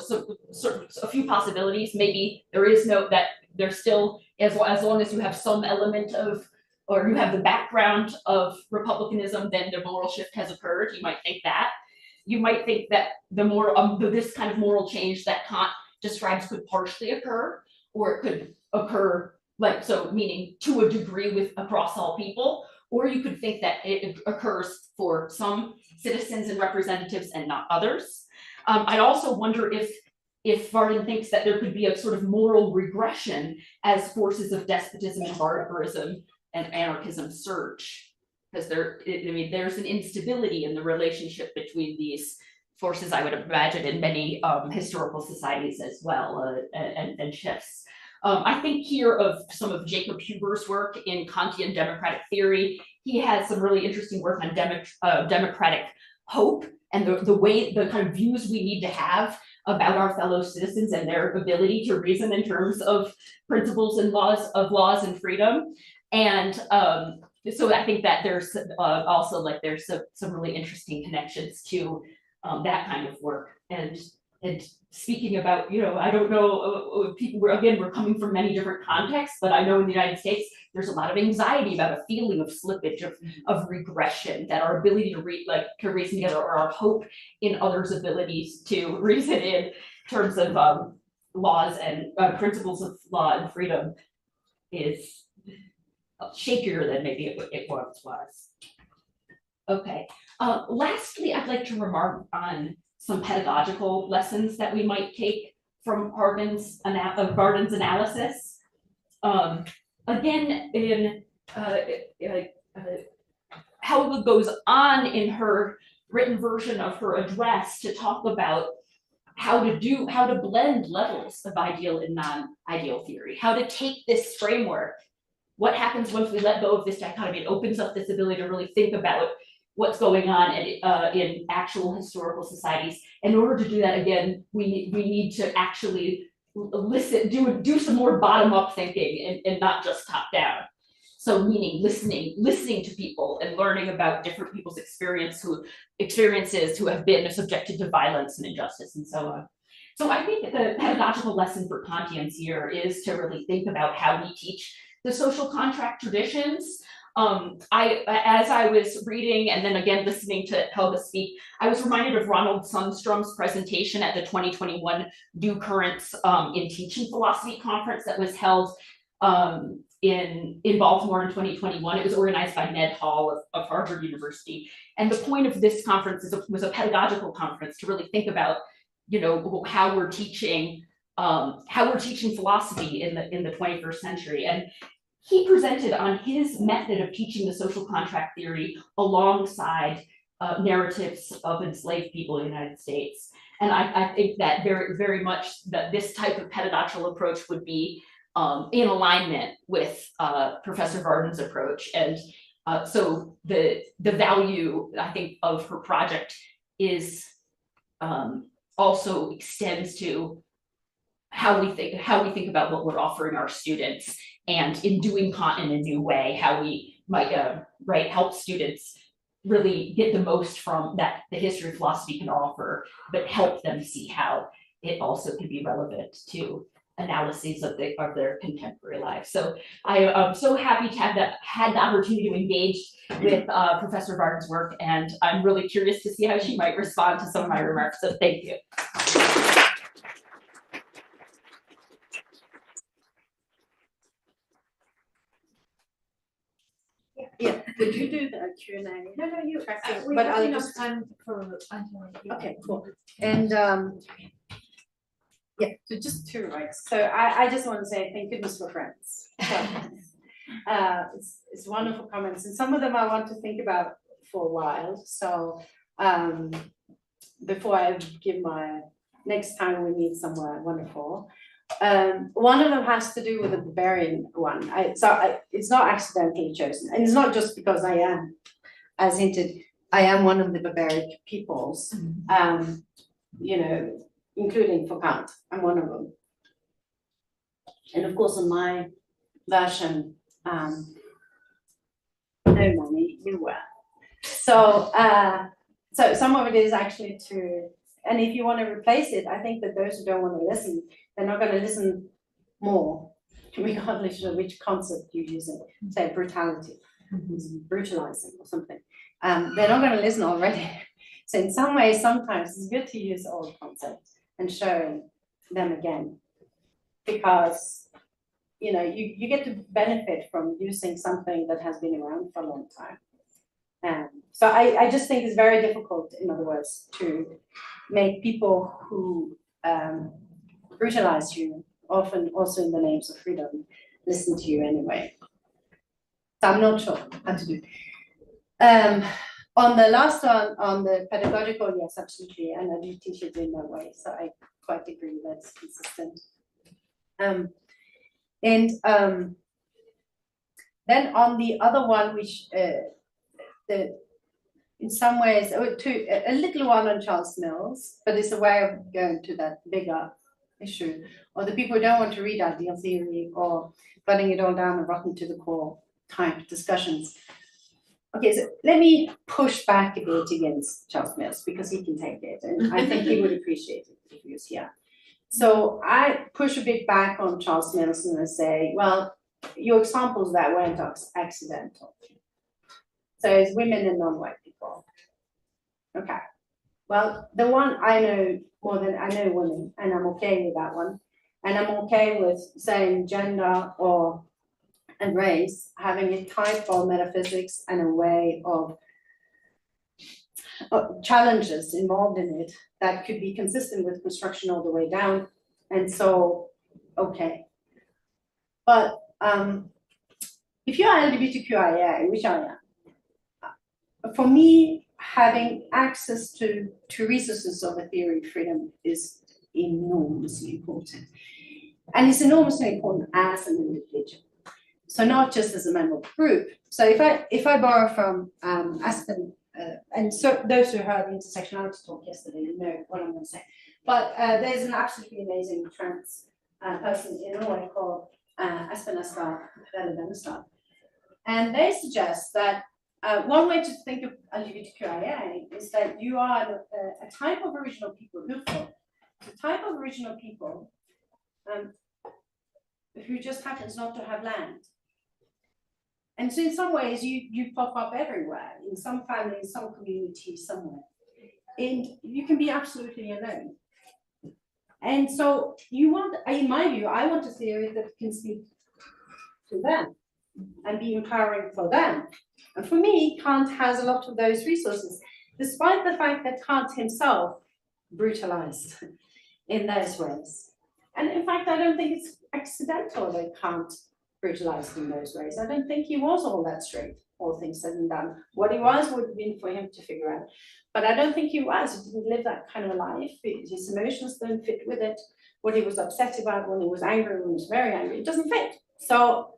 a few possibilities. Maybe there is that there's still, as long as you have some element of, or you have the background of republicanism, then the moral shift has occurred. You might think that. You might think that this kind of moral change that Kant describes could partially occur, or it could occur meaning to a degree across all people, or you could think that it occurs for some citizens and representatives and not others. I'd also wonder if Varden thinks that there could be a sort of moral regression as forces of despotism and barbarism and anarchism surge. Because there's an instability in the relationship between these forces, I would imagine, in many historical societies as well, and shifts. I think here of some of Jacob Huber's work in Kantian democratic theory. He has some really interesting work on democratic hope and the kind of views we need to have about our fellow citizens and their ability to reason in terms of principles and laws and freedom. And so I think that there's also there's some really interesting connections to that kind of work. And speaking about, I don't know, people we're coming from many different contexts, but I know in the United States, there's a lot of anxiety about a feeling of slippage, of regression, that our ability to reason together, or our hope in others' abilities to reason in terms of laws and principles of law and freedom is shakier than maybe it once was. Okay, lastly, I'd like to remark on some pedagogical lessons that we might take from Varden's analysis. Again, Helga goes on in her written version of her address to talk about how to blend levels of ideal and non-ideal theory, how to take this framework. What happens once we let go of this dichotomy? It opens up this ability to really think about what's going on in actual historical societies. In order to do that, again, we need to actually listen, do some more bottom-up thinking and not just top-down. So meaning listening to people and learning about different people's experiences who have been subjected to violence and injustice and so on. So I think the pedagogical lesson for Kantians here is to really think about how we teach the social contract traditions. As I was reading and then again listening to Helga speak, I was reminded of Ronald Sundstrom's presentation at the 2021 New Currents in Teaching Philosophy conference that was held in Baltimore in 2021. It was organized by Ned Hall of Harvard University. And the point of this conference was a pedagogical conference to really think about, how we're teaching philosophy in the 21st century. And he presented on his method of teaching the social contract theory alongside narratives of enslaved people in the United States. And I think that very, very much that this type of pedagogical approach would be in alignment with Professor Varden's approach. And so the value, I think, of her project is also extends to how we think about what we're offering our students, and in doing Kant in a new way, how we might help students really get the most from that the history of philosophy can offer, but help them see how it also can be relevant to analyses of their contemporary lives. So I am so happy to have had the opportunity to engage with Professor Varden's work, and I'm really curious to see how she might respond to some of my remarks. So thank you. Yeah, could you do the Q&A? No, you. but I'll just- time for Antonio. Okay, cool. And yeah, so just two, right? So I just want to say thank goodness for friends. It's wonderful comments, and some of them I want to think about for a while. So before I give my next time we meet somewhere wonderful. One of them has to do with the barbarian one. It's not accidentally chosen, and it's not just because I am, as hinted, I am one of the barbaric peoples. You know, including for Kant, I'm one of them. And of course, on my version, no money, you were. So, so some of it is actually true. And if you want to replace it, I think that those who don't want to listen, they're not going to listen more, regardless of which concept you're using, say brutality, brutalizing or something. They're not going to listen already. So in some ways, sometimes it's good to use old concepts and showing them again, because you know you get to benefit from using something that has been around for a long time. So I just think it's very difficult, in other words, to make people who brutalize you, often also in the names of freedom, listen to you anyway. So I'm not sure how to do. On the last one, on the pedagogical, yes, absolutely, and I do teach it in that way, so I quite agree that's consistent. Then on the other one, which in some ways, a little one on Charles Mills, but it's a way of going to that bigger issue, or the people who don't want to read ideal theory or putting it all down and rotten to the core type discussions. Okay, so let me push back a bit against Charles Mills, because he can take it, and I think he would appreciate it if he was here. So I push a bit back on Charles Mills and I say, well, your examples that weren't accidental. So it's women and non-white people. Okay. Well, the one I know more than I know women, and I'm okay with that one. And I'm okay with saying gender and race having a type of metaphysics and a way of challenges involved in it that could be consistent with construction all the way down. And so, okay. But if you're LGBTQIA, which I am, for me, having access to resources of a theory of freedom is enormously important. And it's enormously important as an individual. So not just as a member of the group. So if I borrow from Aspen, and so those who heard the intersectionality talk yesterday, you know what I'm going to say. But there's an absolutely amazing trans person in Norway called Aspen Venestad. And they suggest that one way to think of LGBTQIA is that you are a type of original people, a type of original people who just happens not to have land. And so in some ways you pop up everywhere, in some families, some communities, somewhere. And you can be absolutely alone. And so you want, in my view, I want a theory that can speak to them and be empowering for them. And for me, Kant has a lot of those resources, despite the fact that Kant himself brutalized in those ways. And in fact, I don't think it's accidental that Kant brutalized in those ways. I don't think he was all that straight all things said and done. What he was would have been for him to figure out. But I don't think he was. He didn't live that kind of a life. His emotions don't fit with it. What he was upset about, when he was angry, when he was very angry, it doesn't fit. So,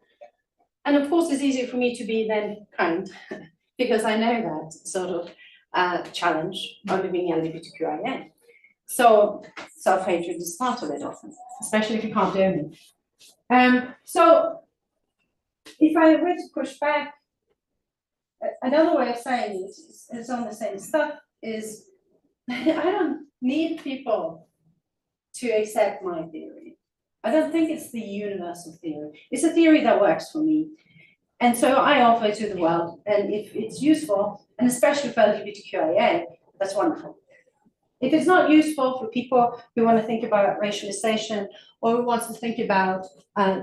and of course, it's easier for me to be then kind because I know that sort of challenge of being LGBTQIA. So self-hatred is part of it often, especially if you can't own it. So if I were to push back, another way of saying it is on the same stuff is I don't need people to accept my theory. I don't think it's the universal theory. It's a theory that works for me. And so I offer it to the world, and if it's useful, and especially for LGBTQIA, that's wonderful. If it's not useful for people who want to think about racialization or who wants to think about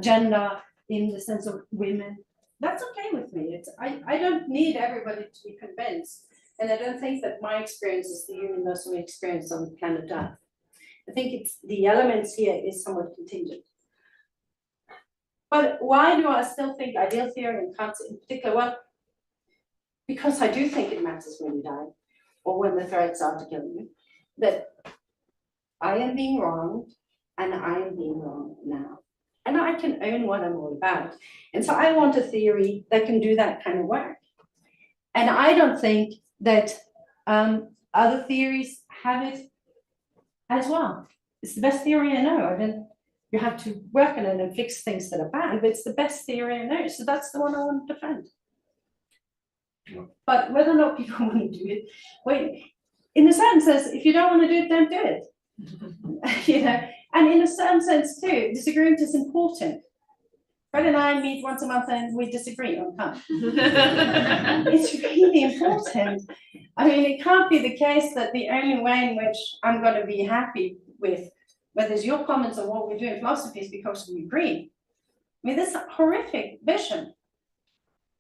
gender in the sense of women, that's okay with me. I don't need everybody to be convinced, and I don't think that my experience is the universal experience on planet Earth. I think it's the elements here is somewhat contingent. But why do I still think ideal theory and Kant in particular? Well, because I do think it matters when you die, or when the threats are to kill you, that I am being wronged, and I am being wronged now. And I can own what I'm all about. And so I want a theory that can do that kind of work. And I don't think that other theories have it as well. It's the best theory I know. I mean, you have to work on it and fix things that are bad, but it's the best theory I know. So that's the one I want to defend. But whether or not people want to do it, wait, in a certain sense, if you don't want to do it, don't do it. You know, and in a certain sense too, disagreement is important. Fred and I meet once a month and we disagree on Kant. It's really important. I mean, it can't be the case that the only way in which I'm going to be happy with whether it's your comments on what we do in philosophy is because we agree. I mean, this is a horrific vision.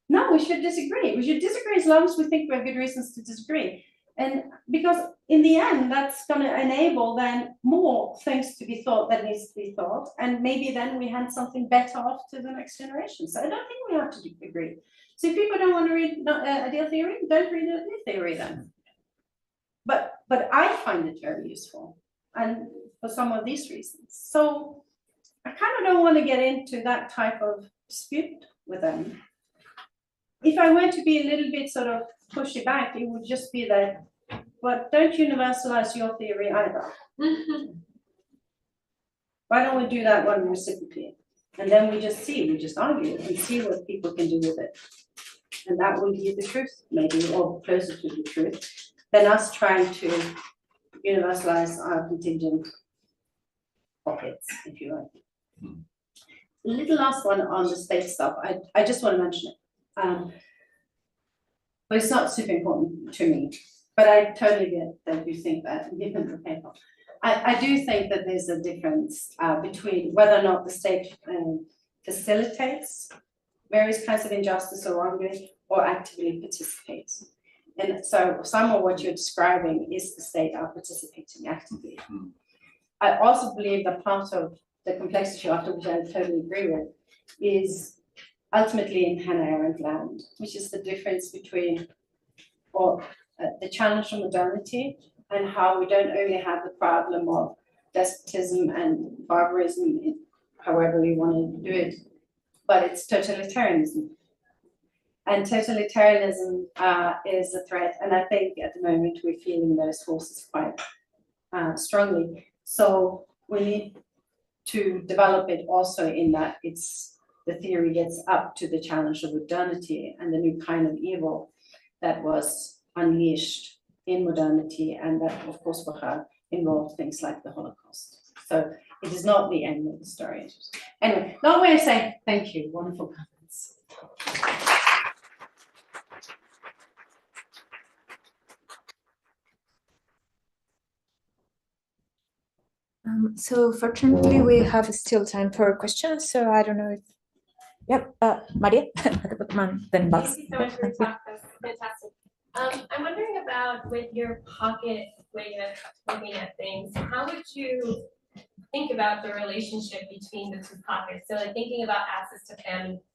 No, we should disagree. We should disagree as long as we think we have good reasons to disagree. And because in the end, that's going to enable then more things to be thought that needs to be thought. And maybe then we hand something better off to the next generation. So I don't think we have to agree. So if people don't want to read ideal theory, don't read ideal theory then. But I find it very useful. And for some of these reasons. So I kind of don't want to get into that type of dispute with them. If I were to be a little bit sort of pushy back, it would just be that, but don't universalize your theory either. Why don't we do that one reciprocally? And then we just argue and see what people can do with it. And that will be the truth, maybe, or closer to the truth, than us trying to universalize our contingent pockets, if you like. A little last one on the state stuff. I just want to mention it. But it's not super important to me. But I totally get that you think that, given the paper. I do think that there's a difference between whether or not the state facilitates various kinds of injustice or wrongdoing or actively participates. And so some of what you're describing is the state are participating actively. I also believe that part of the complexity, after which I totally agree with, is ultimately in Hannah Arendt land, which is the difference between the challenge from modernity and how we don't only have the problem of despotism and barbarism, however we want to do it, but it's totalitarianism. And totalitarianism is a threat, and I think at the moment we're feeling those forces quite strongly. So we need to develop it also in that the theory gets up to the challenge of modernity and the new kind of evil that was unleashed in modernity, and that, of course, for her involved things like the Holocaust. So it is not the end of the story. Anyway, long way of saying thank you. Wonderful comments. So fortunately, we have still time for questions. So I don't know if, yep, Maria, then Buzz. Thank you so much for your talk. That's fantastic. I'm wondering about with your pocket way of looking at things, how would you think about the relationship between the two pockets? So like thinking about access to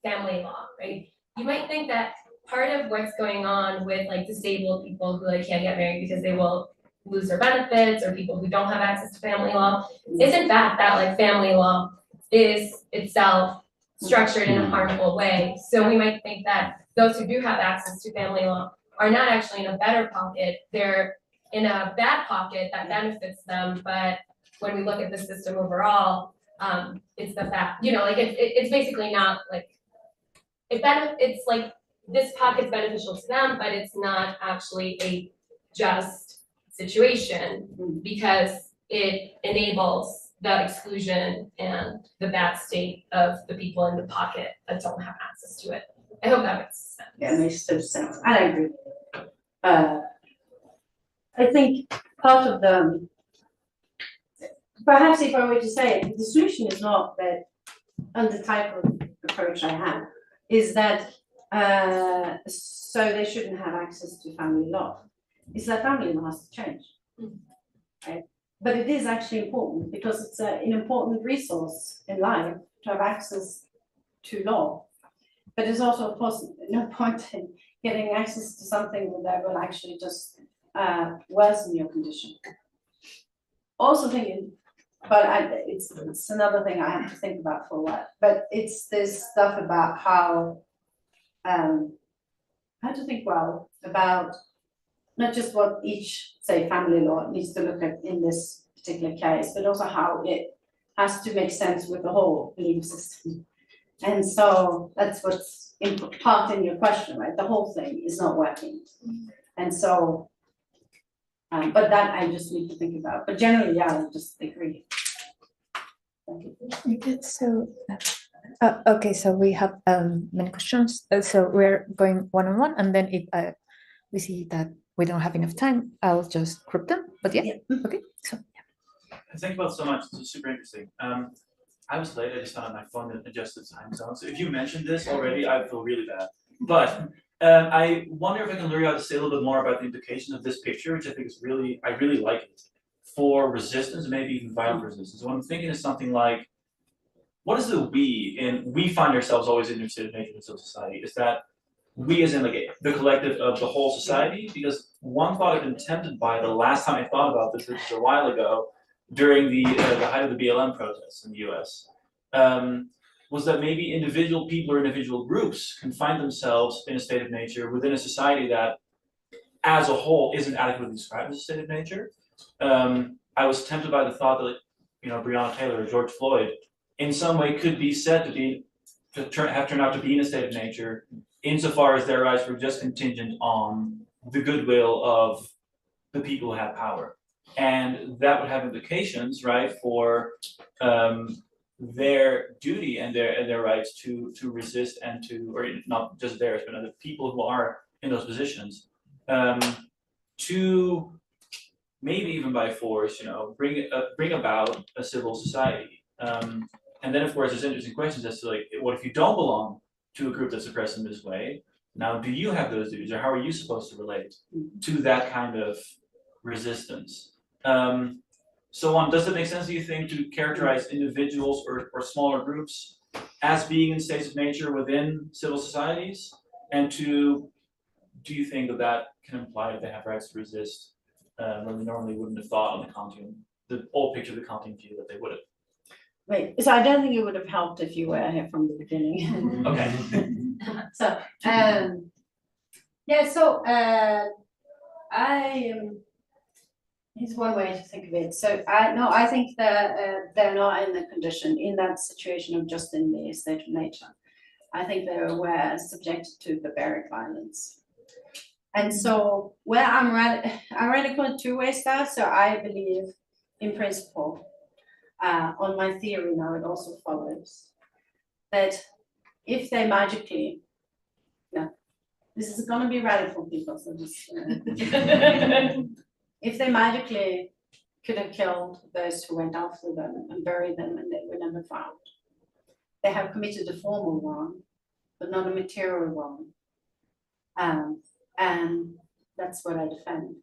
family law, right? You might think that part of what's going on with like disabled people who like can't get married because they will lose their benefits, or people who don't have access to family law, is in fact that like family law is itself structured in a harmful way. So we might think that those who do have access to family law are not actually in a better pocket, they're in a bad pocket that benefits them, but when we look at the system overall, it's the fact, you know, like it's basically not like, it's like this pocket's beneficial to them, but it's not actually a just situation because it enables the exclusion and the bad state of the people in the pocket that don't have access to it. I hope that makes sense. Yeah, it makes total sense. I agree. I think part of the, perhaps if I were to say it, the solution is not that, and the type of approach I have, is that so they shouldn't have access to family law. It's that family law has to change, right? But it is actually important because it's an important resource in life to have access to law. But there's also, of course, no point in getting access to something that will actually just worsen your condition. Also thinking, but it's another thing I have to think about for a while. But it's this stuff about how to think well about not just what each, say, family law needs to look at in this particular case, but also how it has to make sense with the whole legal system. And so that's what's in part in your question, right? The whole thing is not working. And so, but that I just need to think about. But generally, yeah, I just agree. Thank you. Okay, so, okay, so we have many questions. So we're going one-on-one, and then if we see that we don't have enough time, I'll just group them. But yeah. Okay, so yeah. Thank you both so much. This is super interesting. I was late. I just found my phone and adjusted time zone. So if you mentioned this already, I feel really bad. But I wonder if I can lure you out to say a little bit more about the implications of this picture, which I think is really, I really like it, for resistance, maybe even violent resistance. What I'm thinking is something like, what is the we? And we find ourselves always interested in nature and civil society. Is that we as in like the collective of the whole society? Because one thought I've been tempted by the last time I thought about this, which is a while ago, during the height of the BLM protests in the US, was that maybe individual people or individual groups can find themselves in a state of nature within a society that as a whole isn't adequately described as a state of nature. I was tempted by the thought that, you know, Breonna Taylor or George Floyd in some way could be said to have turned out to be in a state of nature insofar as their rights were just contingent on the goodwill of the people who have power. And that would have implications, right, for their duty and their rights to resist and to, or not just theirs, but other people who are in those positions, to maybe even by force, you know, bring about a civil society. And then, of course, there's interesting questions as to like, what if you don't belong to a group that's oppressed in this way? Now, do you have those duties, or how are you supposed to relate to that kind of resistance? So does it make sense, do you think, to characterize individuals or smaller groups as being in states of nature within civil societies? And do you think that that can imply that they have rights to resist when we normally wouldn't have thought on the Kantian, the old picture of the Kantian view that they would have? Wait, so I don't think it would have helped if you were here from the beginning. Okay. So, yeah, so here's one way to think of it. So I think that they're not in the condition, in that situation of just in the state of nature. I think they were subjected to barbaric violence. And so where I'm radical in two ways there. So I believe in principle, on my theory now, it also follows that if they magically, this is going to be radical, people, so just if they magically could have killed those who went after them and buried them and they were never found, they have committed a formal wrong, but not a material wrong. And that's what I defend.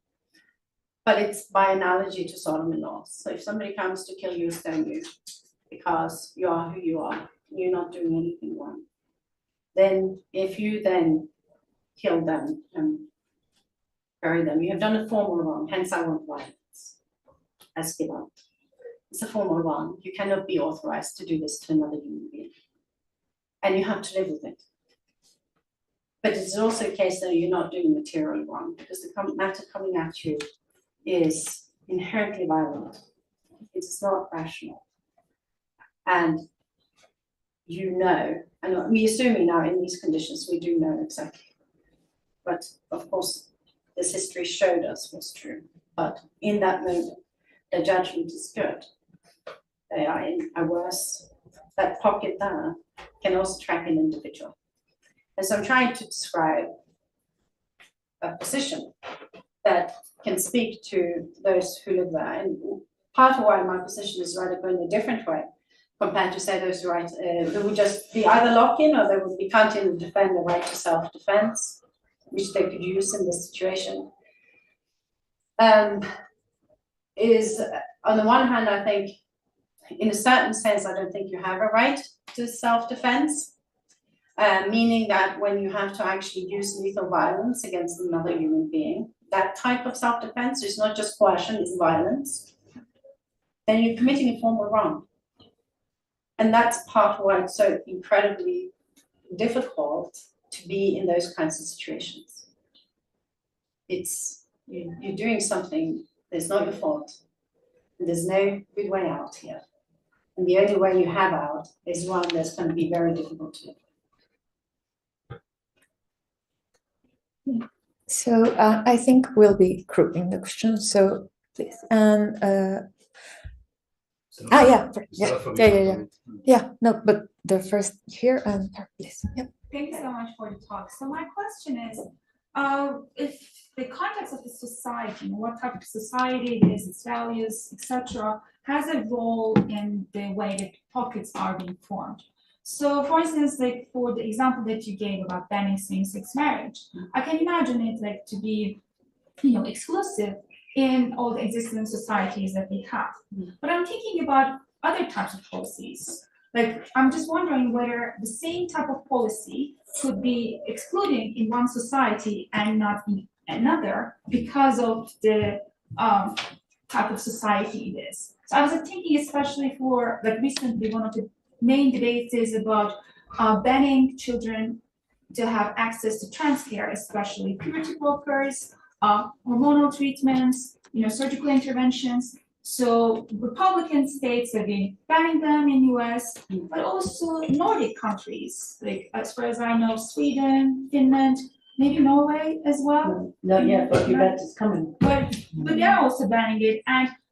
But it's by analogy to Solomon laws. So if somebody comes to kill you, stone you, because you are who you are, you're not doing anything wrong. Then if you then kill them and bury them. You have done a formal wrong, hence I want violence as given. It's a formal wrong. You cannot be authorized to do this to another human being. And you have to live with it. But it's also a case that you're not doing material wrong, because the matter coming at you is inherently violent. It's not rational. And you know, and we assuming now in these conditions, we do know exactly. But of course, this history showed us what's true. But in that moment, the judgment is good. They are in a worse, that pocket there can also track an individual. And so I'm trying to describe a position that can speak to those who live there. And part of why my position is rather going a different way compared to say those who write, there would just be either lock-in or there would be Kantian and defend the right to self-defense, which they could use in this situation. Is on the one hand, I think, in a certain sense, I don't think you have a right to self-defense, meaning that when you have to actually use lethal violence against another human being, that type of self-defense is not just coercion, it's violence, then you're committing a formal wrong. And that's part of why it's so incredibly difficult to be in those kinds of situations. It's, you're doing something that's not your fault, and there's no good way out here. And the only way you have out is one that's going to be very difficult to live. So I think we'll be grouping the questions. So please, and yeah. No, but the first here and please. Yeah. Thank you so much for the talk. So my question is, if the context of the society, what type of society it is, its values, etc., has a role in the way that pockets are being formed. So, for instance, like for the example that you gave about banning same-sex marriage, I can imagine it like to be, exclusive in all the existing societies that we have. But I'm thinking about other types of policies. Like, I'm just wondering whether the same type of policy could be excluding in one society and not in another because of the type of society it is. So I was thinking, especially for like recently, one of the main debates is about banning children to have access to trans care, especially puberty blockers, hormonal treatments, surgical interventions. So Republican states have been banning them in US, but also Nordic countries, like as far as I know, Sweden, Finland, maybe Norway as well. Not yet, but you bet it's coming. But they're also banning it,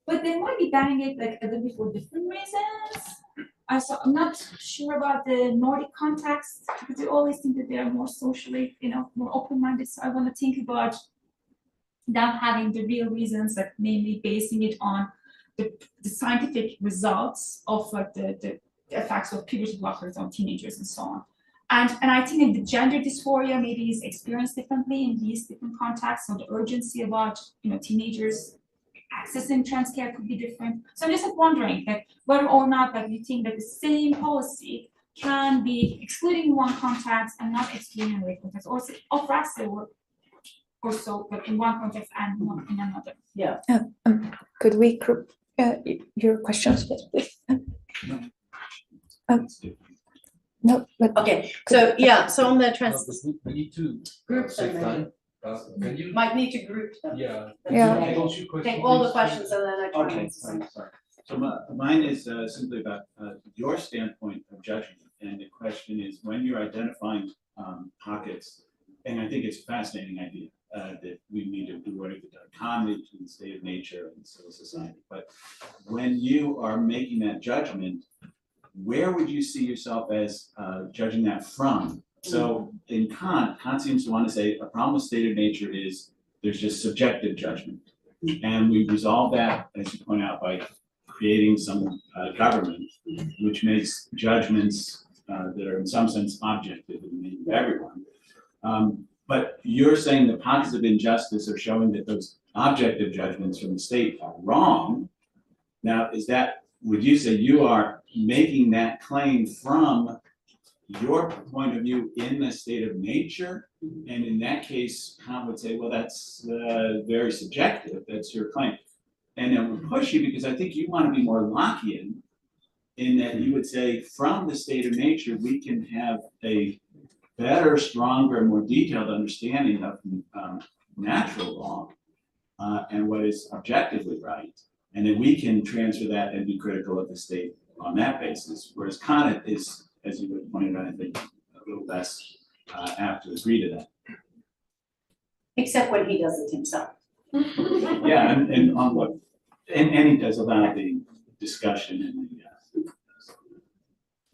but they might be banning it like a little bit for different reasons. So I'm not sure about the Nordic context because we always think that they are more socially, more open-minded. So I want to think about them having the real reasons, like mainly basing it on the scientific results of like the effects of puberty blockers on teenagers and so on. And I think that the gender dysphoria maybe is experienced differently in these different contexts. So the urgency about teenagers accessing trans care could be different. So I'm just like wondering like whether or not that you think that the same policy can be excluding in one context and not excluding in another context, or or so like in one context and not in another. Yeah. Could we group your questions, please? No, but Okay, so yeah, so on the trans We need to group save them, time. Can you? might need to group them. Yeah. Yeah. Take all the questions and then I try and Okay, answer some. sorry. So mine is simply about your standpoint of judgment, and the question is when you're identifying pockets, and I think it's a fascinating idea that we need to do away with the dichotomy between the state of nature and civil society. But when you are making that judgment, where would you see yourself as judging that from? So in Kant seems to want to say a problem with state of nature is there's just subjective judgment. And we resolve that, as you point out, by creating some government, which makes judgments that are in some sense objective in the name of everyone. But you're saying the pockets of injustice are showing that those objective judgments from the state are wrong. Now, would you say you are making that claim from your point of view in the state of nature. And in that case, Kant would say, well, that's very subjective, that's your claim. And it would push you because I think you want to be more Lockean in that you would say from the state of nature, we can have a better, stronger, more detailed understanding of natural law and what is objectively right. And then we can transfer that and be critical of the state on that basis. Whereas Kant is, as you would point out, I think, a little less apt to agree to that. Except when he does it himself. Yeah, and on what, and he does allow the discussion and the.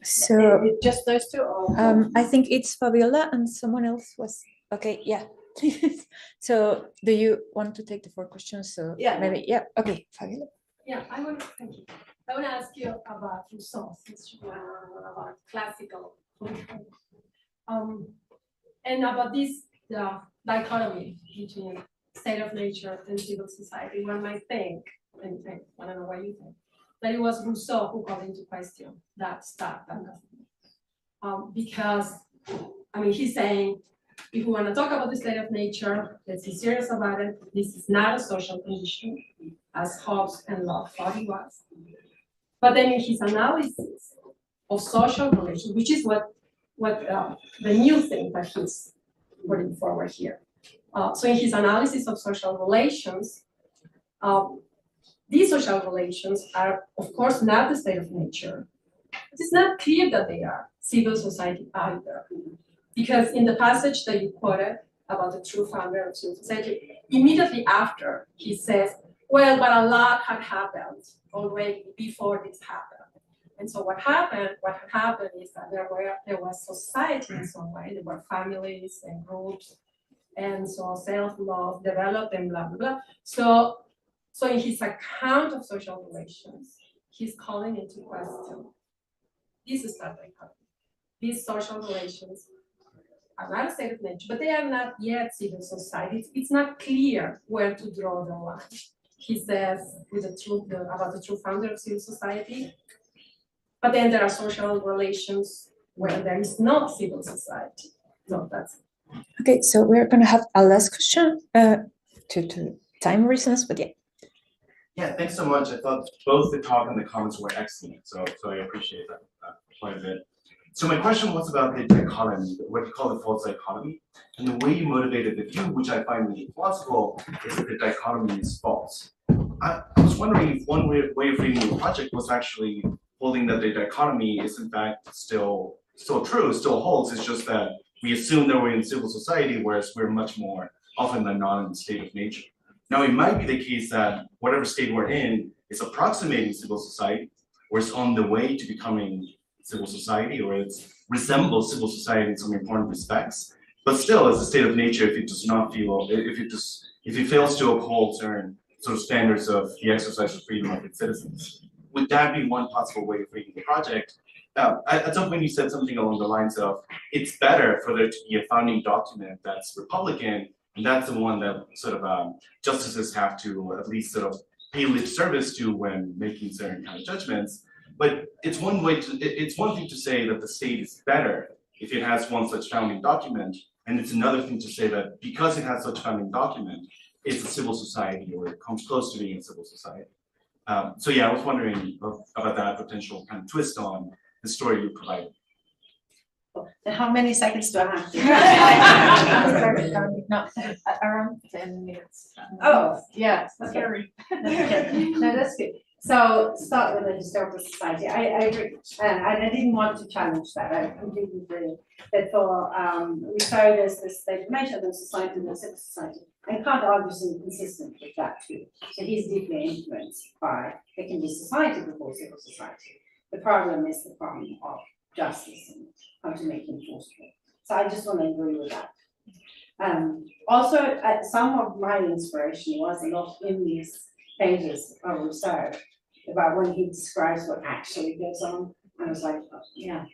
So Just those two or? I think it's Fabiola and someone else was, okay, yeah. So do you want to take the 4 questions? So Yeah. maybe, yeah, okay, Fabiola. Yeah, thank you. I want to ask you about Rousseau, since you were about classical. And about this dichotomy between state of nature and civil society. One might think, and I don't know what you think, that it was Rousseau who called into question that stuff. Because, I mean, he's saying, if we want to talk about the state of nature, let's be serious about it. This is not a social condition, as Hobbes and Locke thought it was. But then in his analysis of social relations, which is what the new thing that he's putting forward here. So in his analysis of social relations, these social relations are, of course, not the state of nature. It is not clear that they are civil society either. Because in the passage that you quoted about the true founder of civil society, immediately after he says, well, but a lot had happened already before this happened. And so what happened is that there was society in some way, there were families and groups, and so self-love developed and blah, blah, blah. So in his account of social relations, he's calling into question this is not dichotomy. These social relations are not a state of nature, but they are not yet civil society. It's not clear where to draw the line. He says with about the true founder of civil society, but then there are social relations where there is no civil society. So that's it. Okay, so we're gonna have a last question to time reasons, but yeah. Yeah, thanks so much. I thought both the talk and the comments were excellent, so I appreciate that quite a bit. So my question was about the dichotomy, what you call the false dichotomy, and the way you motivated the view, which I find really plausible, is that the dichotomy is false. I was wondering if one way of reading the project was actually holding that the dichotomy is in fact still true, still holds. It's just that we assume that we're in civil society, whereas we're much more often than not in the state of nature. Now, it might be the case that whatever state we're in is approximating civil society, or it's on the way to becoming civil society, or it resembles civil society in some important respects. But still, as a state of nature, if it does not feel, if it fails to uphold certain sort of standards of the exercise of freedom of its citizens, would that be one possible way of reading the project? At some point, you said something along the lines of, it's better for there to be a founding document that's Republican, and that's the one that sort of justices have to at least sort of pay lip service to when making certain kind of judgments. But it's one thing to say that the state is better if it has one such founding document, and it's another thing to say that because it has such founding document, it's a civil society, or it comes close to being a civil society. So yeah, I was wondering about that potential kind of twist on the story you provided. And how many seconds do I have? No, around 10 minutes. Oh, yeah. Scary. Okay. No, that's good. So start with the historical society. I agree, and I didn't want to challenge that. I completely agree that for Rousseau there's the state of nature, there's society, and there's civil society, and Kant argues inconsistent with that too. So he's deeply influenced by there can be society before civil society. The problem is the problem of justice and how to make it enforceable. So I just want to agree with that. Also, some of my inspiration was a lot in these pages of Rousseau about when he describes what actually goes on. I was like, oh, yeah,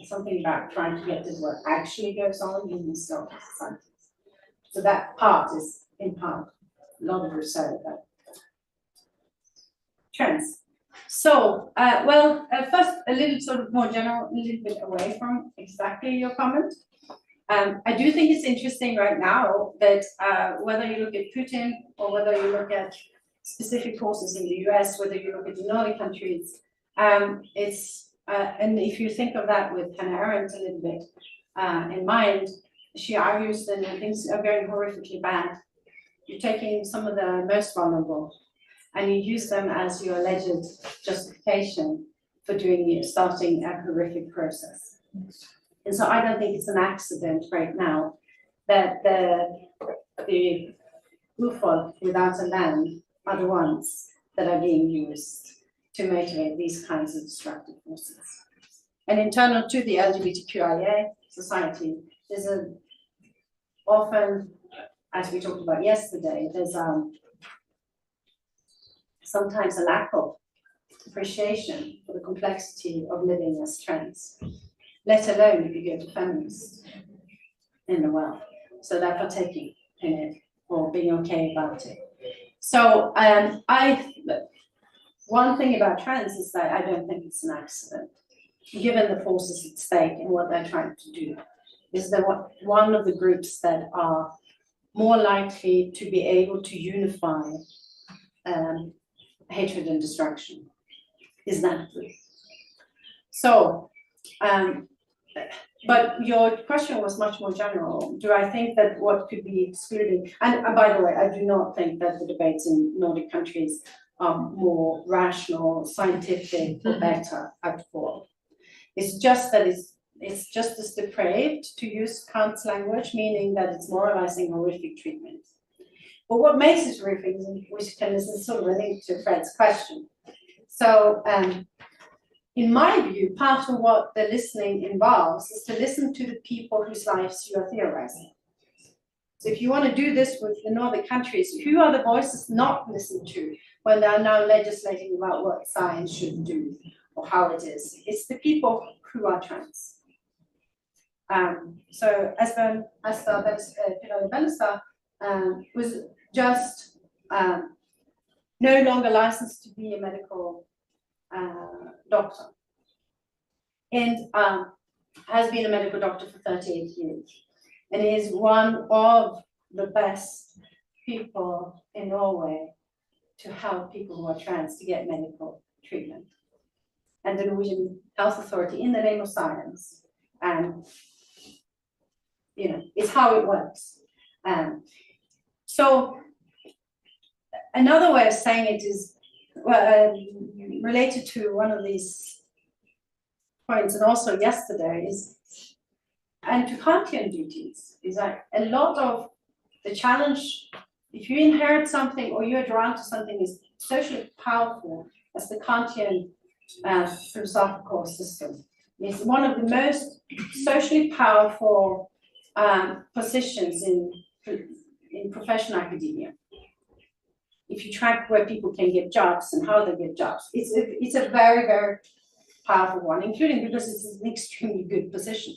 something about trying to get to what actually goes on in historical societies. So that part is, in part, a lot of Rousseau. But trends. So, first, a little sort of more general, a little bit away from exactly your comment. I do think it's interesting right now that whether you look at Putin or whether you look at specific forces in the US, whether you look at the Nordic countries, and if you think of that with Hannah Arendt a little bit in mind, she argues that when things are going horrifically bad, you're taking some of the most vulnerable and you use them as your alleged justification for starting a horrific process. And so I don't think it's an accident right now that the urfolk without a land are the ones that are being used to motivate these kinds of destructive forces. And internal to the LGBTQIA society, there's often, as we talked about yesterday, there's sometimes a lack of appreciation for the complexity of living as trans, let alone if you go to feminists in the world. So they're partaking in it or being okay about it. So one thing about trans is that I don't think it's an accident, given the forces at stake and what they're trying to do. Is that one of the groups that are more likely to be able to unify hatred and destruction is that group. So, but your question was much more general. Do I think that what could be excluded, and by the way, I do not think that the debates in Nordic countries are more rational, scientific, or better at all. It's just that it's just as depraved, to use Kant's language, meaning that it's moralizing horrific treatment. But what makes it horrific, which is sort of a link to Fred's question. So, in my view, part of what the listening involves is to listen to the people whose lives you are theorizing. So if you want to do this with the Nordic countries, who are the voices not listened to when they are now legislating about what science should do or how it is? It's the people who are trans. So Espen Benestad was just no longer licensed to be a medical doctor, and has been a medical doctor for 38 years, and is one of the best people in Norway to help people who are trans to get medical treatment. And the Norwegian Health Authority, in the name of science, it's how it works. So another way of saying it is related to one of these points, and also yesterday, and to Kantian duties, is that a lot of the challenge, if you inherit something or you're drawn to something, is socially powerful as the Kantian philosophical system. It's one of the most socially powerful positions in professional academia. If you track where people can get jobs and how they get jobs, it's a very, very powerful one, including because it's an extremely good position.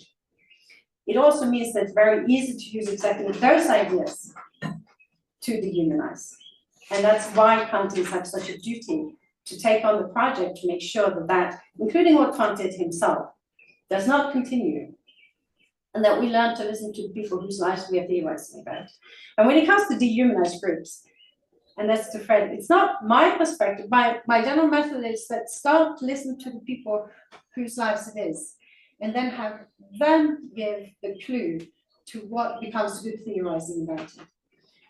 It also means that it's very easy to use exactly those ideas to dehumanize. And that's why Kantians have such a duty to take on the project to make sure that, including what Kant did himself, does not continue. And that we learn to listen to people whose lives we are theorizing about. And when it comes to dehumanized groups, and that's to Fred, it's not my perspective. My general method is that start to listen to the people whose lives it is, and then have them give the clue to what becomes good theorizing about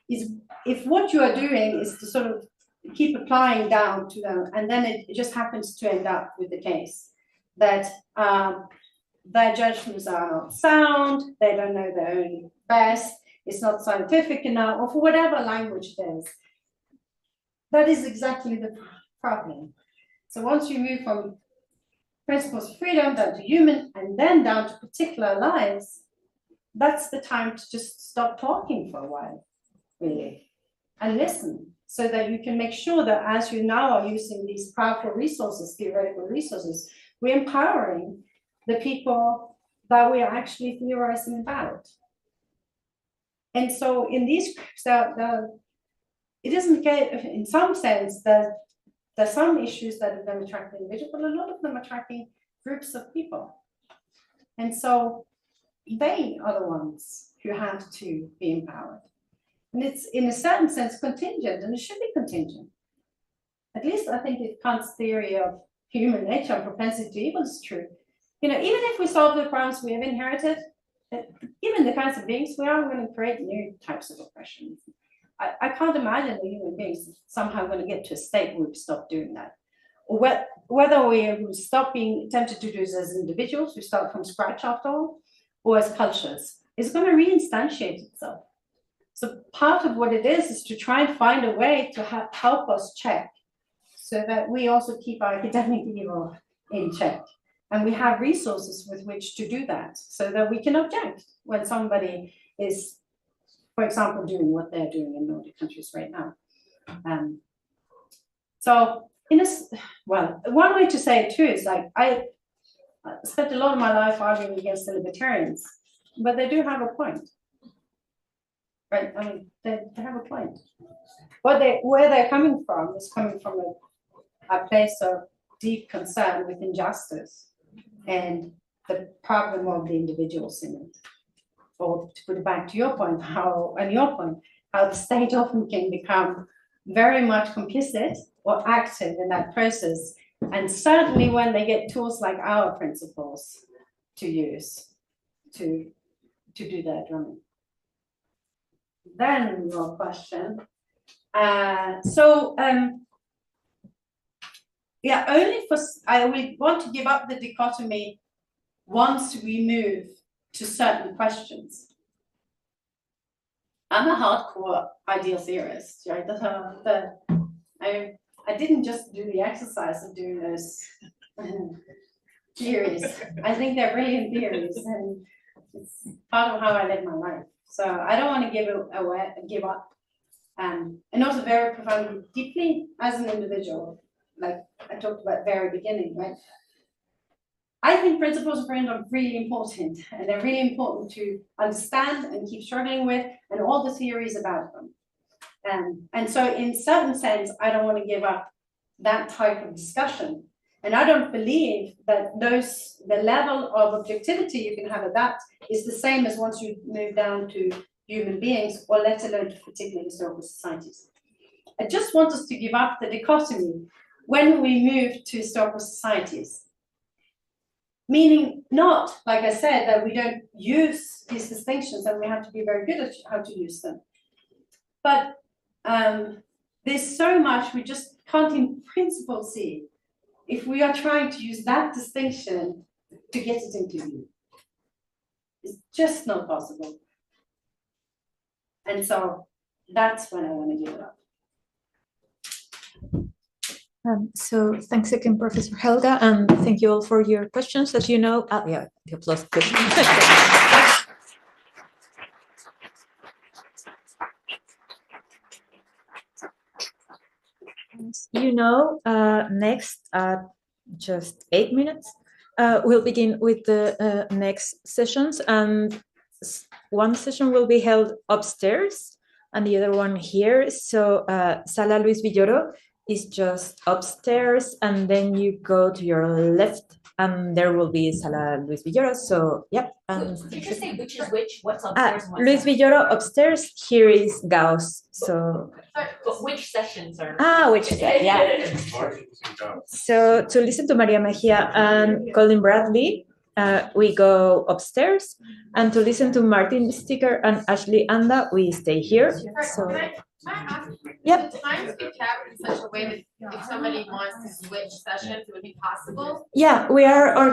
it. If what you are doing is to sort of keep applying down to them, and then it just happens to end up with the case that their judgments are not sound, they don't know their own best, it's not scientific enough, or for whatever language it is. That is exactly the problem. So once you move from principles of freedom down to human and then down to particular lives, that's the time to just stop talking for a while, really, and listen, so that you can make sure that as you now are using these powerful resources, theoretical resources, we're empowering the people that we are actually theorizing about. And so in these groups, it isn't, in some sense, that There's some issues that are going to attract the individual, but a lot of them are attracting groups of people. And so they are the ones who have to be empowered. And it's in a certain sense contingent, and it should be contingent. At least I think if Kant's theory of human nature and propensity to evil is true, even if we solve the crimes we have inherited, given the kinds of beings we are, we're going to create new types of oppression. I can't imagine the human beings somehow going to get to a state where we stop doing that. Or whether we stop being tempted to do this as individuals, we start from scratch after all, or as cultures, it's going to reinstantiate itself. So part of what it is to try and find a way to help us check so that we also keep our academic evil in check. And we have resources with which to do that so that we can object when somebody is, for example, doing what they're doing in Nordic countries right now. So, one way to say it too is like, I spent a lot of my life arguing against the libertarians, but they do have a point. Right, I mean, they have a point. Where they're coming from is coming from a place of deep concern with injustice and the problem of the individuals in it. Or to put it back to your point, how the state often can become very much complicit or active in that process. And certainly when they get tools like our principles to use to do their drumming. Then your question. I will want to give up the dichotomy once we move to certain questions. I'm a hardcore ideal theorist, right? I didn't just do the exercise of doing those theories. I think they're brilliant theories, and it's part of how I live my life. So I don't want to give up. And also very profoundly, deeply as an individual, like I talked about at the very beginning, right? I think principles of brain are really important, and they're really important to understand and keep struggling with, and all the theories about them. And so in certain sense, I don't want to give up that type of discussion. And I don't believe that the level of objectivity you can have at that is the same as once you move down to human beings, or let alone to particular historical societies. I just want us to give up the dichotomy when we move to historical societies. Meaning not, like I said, that we don't use these distinctions, and we have to be very good at how to use them. But there's so much we just can't in principle see if we are trying to use that distinction to get it into view. It's just not possible. And so that's when I want to give it up. So thanks again, Professor Helga, and thank you all for your questions. As you know, the applause. You know, next, just 8 minutes, we'll begin with the next sessions, and one session will be held upstairs and the other one here. So Sala Luis Villoro is just upstairs, and then you go to your left and there will be Sala Luis Villoro. So yep. Could you just say which is which? What's upstairs? And what's Luis Villoro upstairs. Here is Gauss. So but which sessions are? Yeah. So to listen to Maria Mejia and Colin Bradley, we go upstairs, and to listen to Martin Sticker and Ashley Anda, we stay here. So Can I ask, yep. the times be kept in such a way that if somebody wants to switch sessions, it would be possible? Yeah, we are